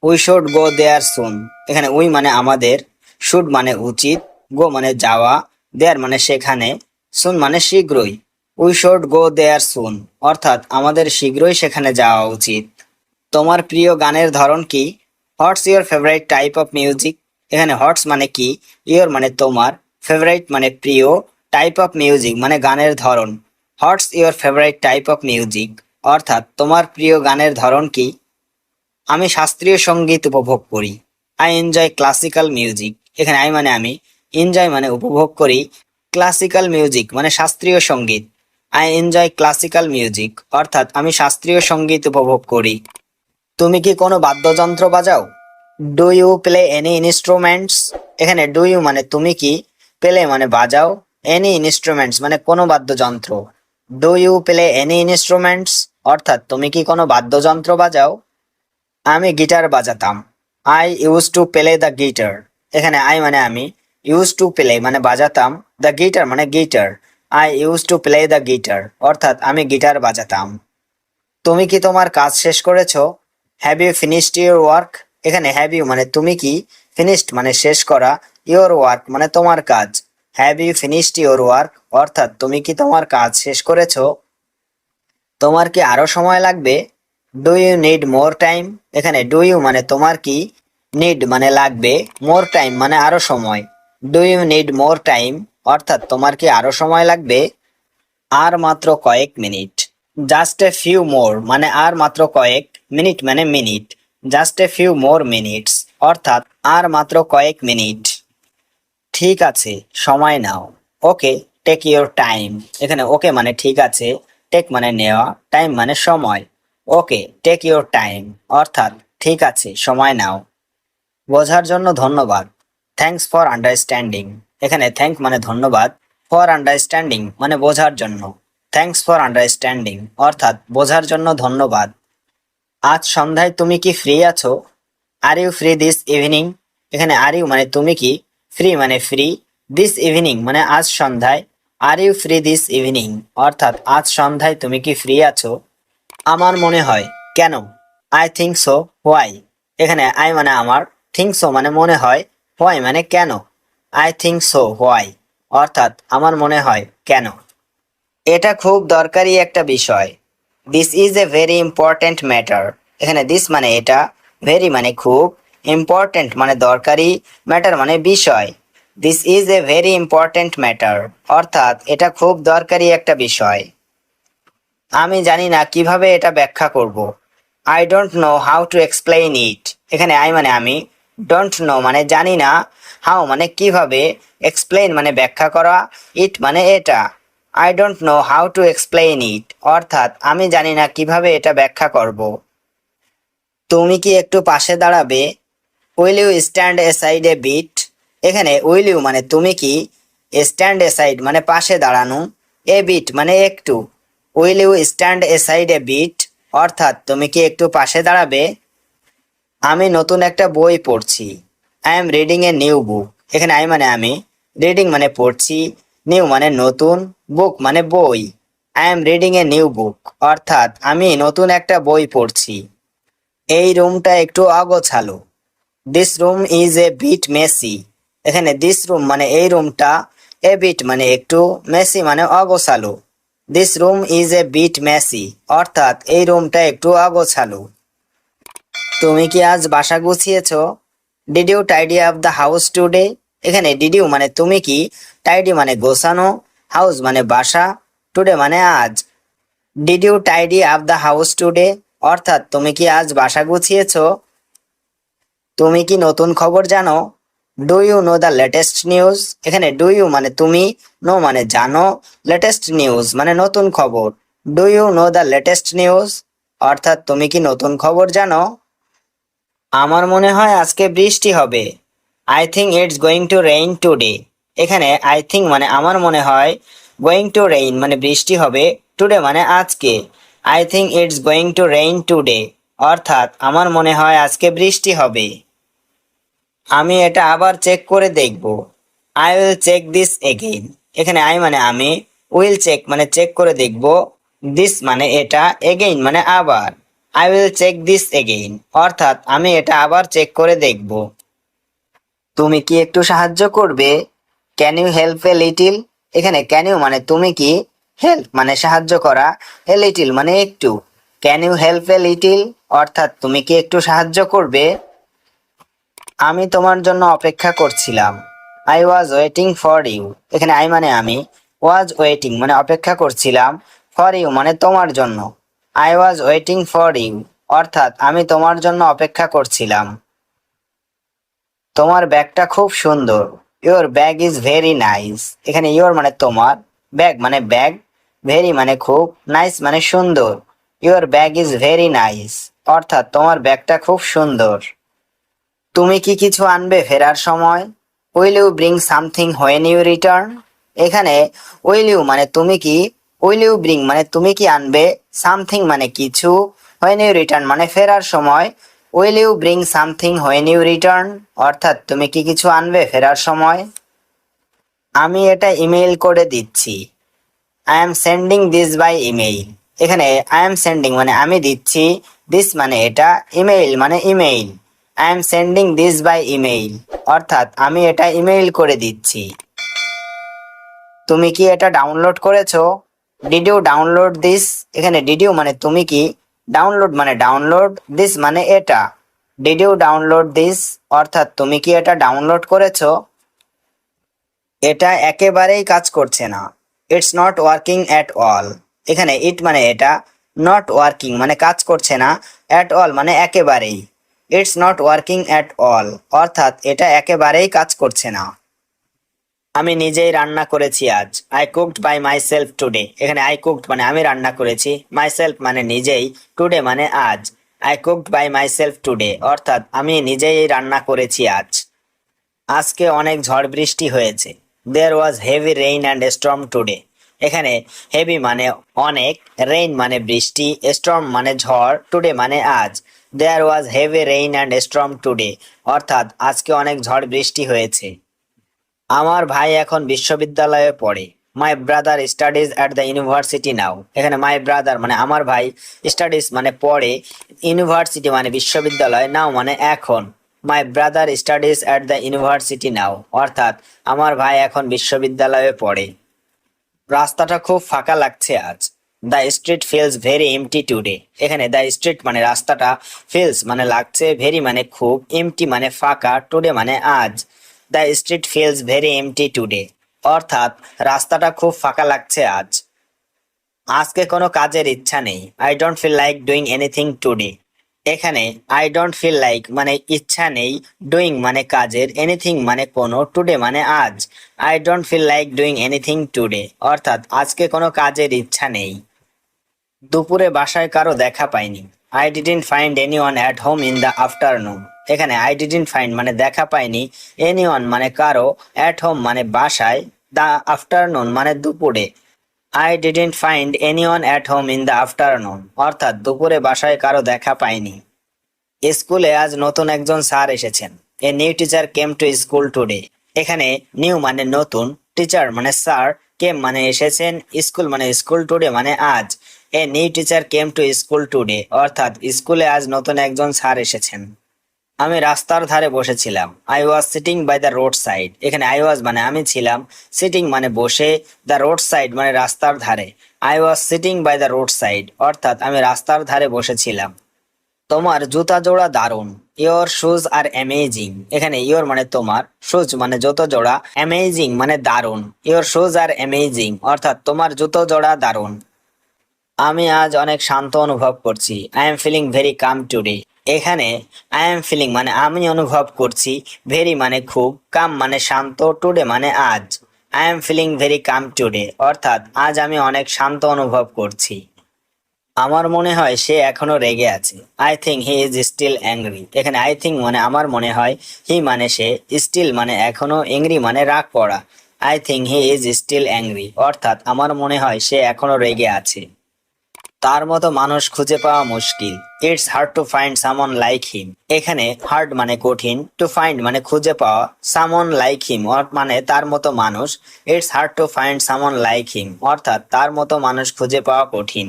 উই শুড গো দেয়ার সুন। এখানে উই মানে আমাদের, শুড মানে উচিত, গো মানে যাওয়া, দেয়ার মানে সেখানে, সুন মানে শীঘ্রই। উই শুড গো দেয়ার সুন, অর্থাৎ আমাদের শীঘ্রই সেখানে যাওয়া উচিত। তোমার প্রিয় গানের ধরন কি? What's your favourite type of music? এখানে হোয়াটস মানে কি, ইওর মানে তোমার, ফেভারিট মানে প্রিয়, টাইপ অফ মিউজিক মানে গানের ধরন। What's your favourite type of music, অর্থাৎ তোমার প্রিয় গানের ধরন কি? আমি শাস্ত্রীয় সঙ্গীত উপভোগ করি। I enjoy classical music. এখানে আই মানে আমি, এনজয় মানে উপভোগ করি, ক্লাসিক্যাল মিউজিক মানে শাস্ত্রীয় সঙ্গীত। আই এনজয় ক্লাসিক্যাল মিউজিক, অর্থাৎ আমি শাস্ত্রীয় সঙ্গীত উপভোগ করি। তুমি কি কোনো বাদ্যযন্ত্র বাজাও? Do you play any instruments? এখানে ডু ইউ মানে তুমি কি, প্লে মানে বাজাও, এনি ইনস্ট্রুমেন্টস মানে কোনো বাদ্যযন্ত্র। Do you play any instruments, অর্থাৎ তুমি কি কোনো বাদ্যযন্ত্র বাজাও? আমি গিটার বাজাতাম। I use to play the guitar. এখানে আই মানে আমি, ইউজ টু প্লে মানে বাজাতাম, দ্য গিটার মানে guitar. I use to play the guitar অর্থাৎ আমি গিটার বাজাতাম। তুমি কি তোমার কাজ শেষ করেছো? Have you finished your work? এখানে হ্যাভ ইউ মানে তুমি কি, ফিনিশড মানে শেষ করা, ইউর ওয়ার্ক মানে তোমার কাজ। Have you finished your work অর্থাৎ তুমি কি তোমার কাজ শেষ করেছো? তোমার কি আরো সময় লাগবে? Do you need more time? এখানে ডু ইউ মানে তোমার কি, নিড মানে লাগবে, মোর টাইম মানে আরো সময়। Do you need more time অর্থাৎ তোমার কি আরো সময় লাগবে? আর মাত্র কয়েক minute. Just a few more মানে আর মাত্র কয়েক, মিনিট মানে minute. Just a few more minutes অর্থাৎ আর মাত্র কয়েক মিনিট। ঠিক আছে, সময় নাও। Okay, take your time. এখানে ওকে মানে ঠিক আছে, টেক মানে নেওয়া, টাইম মানে সময়। ওকে, টেক ইউর টাইম অর্থাৎ ঠিক আছে, সময় নাও। বোঝার জন্য ধন্যবাদ। Thanks for understanding. এখানে থ্যাঙ্ক মানে ধন্যবাদ, ফর আন্ডারস্ট্যান্ডিং মানে বোঝার জন্য। থ্যাঙ্কস ফর আন্ডারস্ট্যান্ডিং অর্থাৎ বোঝার জন্য ধন্যবাদ। আজ সন্ধ্যায় তুমি কি ফ্রি আছো? Are you free this evening? এখানে আর ইউ মানে তুমি কি, ফ্রি মানে ফ্রি, দিস ইভিনিং মানে আজ সন্ধ্যায়। Are you free this evening অর্থাৎ আজ সন্ধ্যায় তুমি কি ফ্রি আছো? আমার মনে হয়। কেন? I think so. হোয়াই? এখানে আই মানে আমার, থিঙ্ক সো মানে মনে হয়, হোয়াই মানে কেন। আই থিঙ্ক সো হোয়াই অর্থাৎ আমার মনে হয় কেন। এটা খুব দরকারি একটা বিষয়। This is a very important matter. এখানে দিস মানে এটা, ভেরি মানে খুব, ইম্পর্ট্যান্ট মানে দরকারি, ম্যাটার মানে বিষয়। This is a very important matter অর্থাৎ এটা খুব দরকারি একটা বিষয়। আমি জানি না কিভাবে এটা ব্যাখ্যা করব। I don't know how to explain ইট। এখানে আই মানে আমি, ডোন্ট নো মানে জানি না, হাউ মানে কিভাবে, এক্সপ্লেইন মানে ব্যাখ্যা করা, ইট মানে এটা। I don't know how to explain ইট অর্থাৎ আমি জানি না কিভাবে এটা ব্যাখ্যা করব। তুমি কি একটু পাশে দাঁড়াবে? Will you stand aside a bit? এখানে উইল ইউ মানে তুমি কি, স্ট্যান্ড এ সাইড মানে পাশে দাঁড়ানো, এ বিট মানে একটু। Will you stand aside a bit অর্থাৎ তুমি কি একটু পাশে দাঁড়াবে? আমি নতুন একটা বই পড়ছি। I am reading a new book. এখানে আই মানে আমি, রিডিং মানে পড়ছি, নিউ মানে নতুন, বুক মানে বই। I am reading a new book অর্থাৎ আমি নতুন একটা বই পড়ছি। এই রুমটা একটু অগোছালো। This room is a bit messy. এখানে দিস রুম মানে এই রুমটা, এ বিট মানে একটু, মেসি মানে অগোছালো। This room is a bit messy অর্থাৎ এই রুমটা একটু অগোছালো। তুমি কি আজ বাসা গুছিয়েছো? Did you tidy up the house today? এখানে ডিড ইউ মানে তুমি কি, টাইডি মানে গোছানো, হাউস মানে বাসা, টুডে মানে আজ। Did you tidy up the house today অর্থাৎ তুমি কি আজ বাসা গুছিয়েছো? তুমি কি নতুন খবর জানো? Do you know the latest news? এখানে ডু ইউ মানে তুমি, নো মানে জানো, লেটেস্ট নিউজ মানে নতুন খবর। Do you know the latest news অর্থাৎ তুমি কি নতুন খবর জানো? আমার মনে হয় আজকে বৃষ্টি হবে। I think it's going to rain today. এখানে আই থিঙ্ক মানে আমার মনে হয়, গোয়িং টু রেইন মানে বৃষ্টি হবে, টুডে মানে আজকে। I think it's going to rain today অর্থাৎ আমার মনে হয় আজকে বৃষ্টি হবে। আমি এটা আবার চেক করে দেখব। I will check this again. এখানে আই মানে আমি, উইল চেক মানে চেক করে দেখব, দিস মানে এটা, এগেইন মানে আবার। I will check this again অর্থাৎ আমি এটা আবার চেক করে দেখব। তুমি কি একটু সাহায্য করবে? Can you help a little? এখানে ক্যান ইউ মানে তুমি কি, হেল্প মানে সাহায্য করা, এ লিটিল মানে একটু। Can you help a little অর্থাৎ তুমি কি একটু সাহায্য করবে? আমি তোমার জন্য অপেক্ষা করছিলাম। I was waiting for you. এখানে আই মানে আমি, ওয়াজ ওয়েটিং মানে অপেক্ষা করছিলাম, ফর ইউ মানে তোমার জন্য। I was waiting for you অর্থাৎ আমি তোমার জন্য অপেক্ষা করছিলাম। তোমার ব্যাগটা খুব সুন্দর। Your bag is very nice. এখানে ইওর মানে তোমার, ব্যাগ মানে ব্যাগ, ভেরি মানে খুব, নাইস মানে সুন্দর। Your bag is very nice অর্থাৎ তোমার ব্যাগটা খুব সুন্দর। তুমি কি কিছু আনবে ফেরার সময়? Will you bring something when you return? এখানে উইল ইউ মানে তুমি কি, উইল ইউ ব্রিং মানে তুমি কি আনবে, সামথিং মানে কিছু, হোয়েন ইউ রিটার্ন মানে ফেরার সময়। Will you bring something when you return, অর্থাৎ তুমি কি কিছু আনবে ফেরার সময়। আমি এটা ইমেইল করে দিচ্ছি, I am sending this by email. এখানে আই এম সেন্ডিং মানে আমি দিচ্ছি, দিস মানে এটা, ইমেইল মানে email. I am sending this by email, অর্থাৎ আমি এটা ইমেইল করে দিচ্ছি। তুমি কি এটা ডাউনলোড করেছো, ডিড ইউ ডাউনলোড দিস। এখানে ডিড ইউ মানে তুমি কি, ডাউনলোড মানে ডাউনলোড, দিস মানে এটা। ডিড ইউ ডাউনলোড দিস, অর্থাৎ তুমি কি এটা ডাউনলোড করেছো। এটা একেবারেই কাজ করছে না, it's not working at all. এখানে ইট মানে এটা, নট ওয়ার্কিং মানে কাজ করছে না, অ্যাট অল মানে একেবারেই। It's not working at all, অর্থাৎ এটা একেবারেই কাজ করছে না। আমি নিজেই রান্না করেছি আজ, I cooked by myself today. এখানে আই কুকড মানে আমি রান্না করেছি, মাই সেলফ মানে নিজেই, টুডে মানে আজ। I cooked by myself today, অর্থাৎ আমি নিজেই রান্না করেছি আজ। আজকে অনেক ঝড় বৃষ্টি হয়েছে, there was heavy rain and storm today. এখানে হেভি মানে অনেক, রেইন মানে বৃষ্টি, স্টর্ম মানে ঝড়, টুডে মানে আজ। There was heavy rain and storm today, অর্থাৎ আজকে অনেক ঝড় বৃষ্টি হয়েছে। আমার ভাই এখন বিশ্ববিদ্যালয়ে পড়ে, my brother studies at the university now. এখানে মাই ব্রাদার মানে আমার ভাই, স্টাডিজ মানে পড়ে, ইউনিভার্সিটি মানে বিশ্ববিদ্যালয়, নাও মানে এখন। My brother studies at the university now, অর্থাৎ আমার ভাই এখন বিশ্ববিদ্যালয়ে পড়ে। রাস্তাটা খুব ফাঁকা লাগছে আজ, the street feels very empty today. এখানে দ্য স্ট্রিট মানে রাস্তাটা, ফিলস মানে লাগছে, ভেরি মানে খুব, এমটি মানে ফাঁকা, টুডে মানে আজ। The street feels very empty today, অর্থাৎ রাস্তাটা খুব ফাঁকা লাগছে আজ। আজকে কোনো কাজের ইচ্ছা নেই, I don't feel like doing anything today. এখানে আই ডোন্ট ফিল লাইক মানে ইচ্ছা নেই, ডুইং মানে কাজের, এনিথিং মানে কোনো, টুডে মানে আজ। I don't feel like doing anything today, অর্থাৎ আজকে কোনো কাজের ইচ্ছা নেই। দুপুরে বাসায় কারো দেখা পাইনি, I didn't find anyone at home in the afternoon. এখানে আই ডিডন্ট ফাইন্ড মানে দেখা পাইনি, এনিওয়ান মানে কারো, অ্যাট হোম মানে বাসায়, দ্য আফটারনুন মানে দুপুরে। I didn't find anyone at home in the afternoon, অর্থাৎ দুপুরে বাসায় কারো দেখা পাইনি। স্কুলে আজ নতুন একজন স্যার এসেছেন, a new teacher came to school today. এখানে নিউ মানে নতুন, টিচার মানে স্যার, কেম মানে এসেছেন, স্কুল মানে স্কুল, টুডে মানে আজ। A new teacher came to school today, অর্থাৎ স্কুলে আজ নতুন একজন স্যার এসেছেন। আমি রাস্তার ধারে বসেছিলাম, I was sitting by the roadside. এখানে আই ওয়াজ মানে আমি ছিলাম, সিটিং মানে বসে, দ্য রোড সাইড মানে রাস্তার ধারে। I was sitting by the roadside, অর্থাৎ আমি রাস্তার ধারে বসেছিলাম। তোমার জুতা জোড়া দারুণ, ইয়োর শুজ আর অ্যামেজিং। এখানে ইয়োর মানে তোমার, শুজ মানে জুতো জোড়া, অ্যামেজিং মানে দারুণ। ইয়োর শুজ আর অ্যামেজিং, অর্থাৎ তোমার জুতো জোড়া দারুণ। আমি আজ অনেক শান্ত অনুভব করছি, I am feeling very calm today. এখানে আই এম ফিলিং মানে আমি অনুভব করছি, ভেরি মানে খুব, কাম মানে শান্ত, টুডে মানে আজ। I am feeling very calm today, অর্থাৎ আজ আমি অনেক শান্ত অনুভব করছি। আমার মনে হয় সে এখনো রেগে আছে, I think he is still angry. এখানে আই থিঙ্ক মানে আমার মনে হয়, হি মানে সে, স্টিল মানে এখনো, অ্যাংরি মানে রাগ করা। I think he is still angry, অর্থাৎ আমার মনে হয় সে এখনো রেগে আছে। তার মতো মানুষ খুঁজে পাওয়া মুশকিল, ইটস হার্ড টু ফাইন্ড সামন লাইক হিম। এখানে হার্ড মানে কঠিন, টু ফাইন্ড মানে খুঁজে পাওয়া, সামন লাইক হিম মানে তার মতো মানুষ। ইটস হার্ড টু ফাইন্ড সামন লাইক হিম, অর্থাৎ তার মতো মানুষ খুঁজে পাওয়া কঠিন।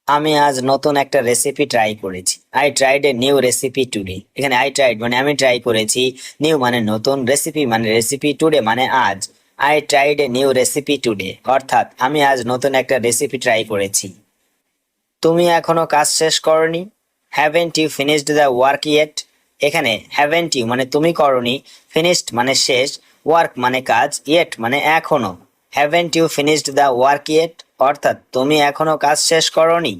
আমি আজ নতুন একটা রেসিপি ট্রাই করেছি, I tried a new recipe today. এখানে আই ট্রাইড মানে আমি ট্রাই করেছি, নিউ মানে নতুন, রেসিপি মানে রেসিপি, টুডে মানে আজ। I tried a new recipe today, অর্থাৎ আমি আজ নতুন একটা রেসিপি ট্রাই করেছি। তুমি এখনো কাজ শেষ করনি, haven't you finished the work yet. এখানে হ্যাভেন্ট ইউ মানে তুমি করনি, ফিনিশড মানে শেষ, ওয়ার্ক মানে কাজ, ইয়েট মানে এখনো। Haven't you finished the work yet, অর্থাৎ তুমি এখনো কাজ শেষ করনি।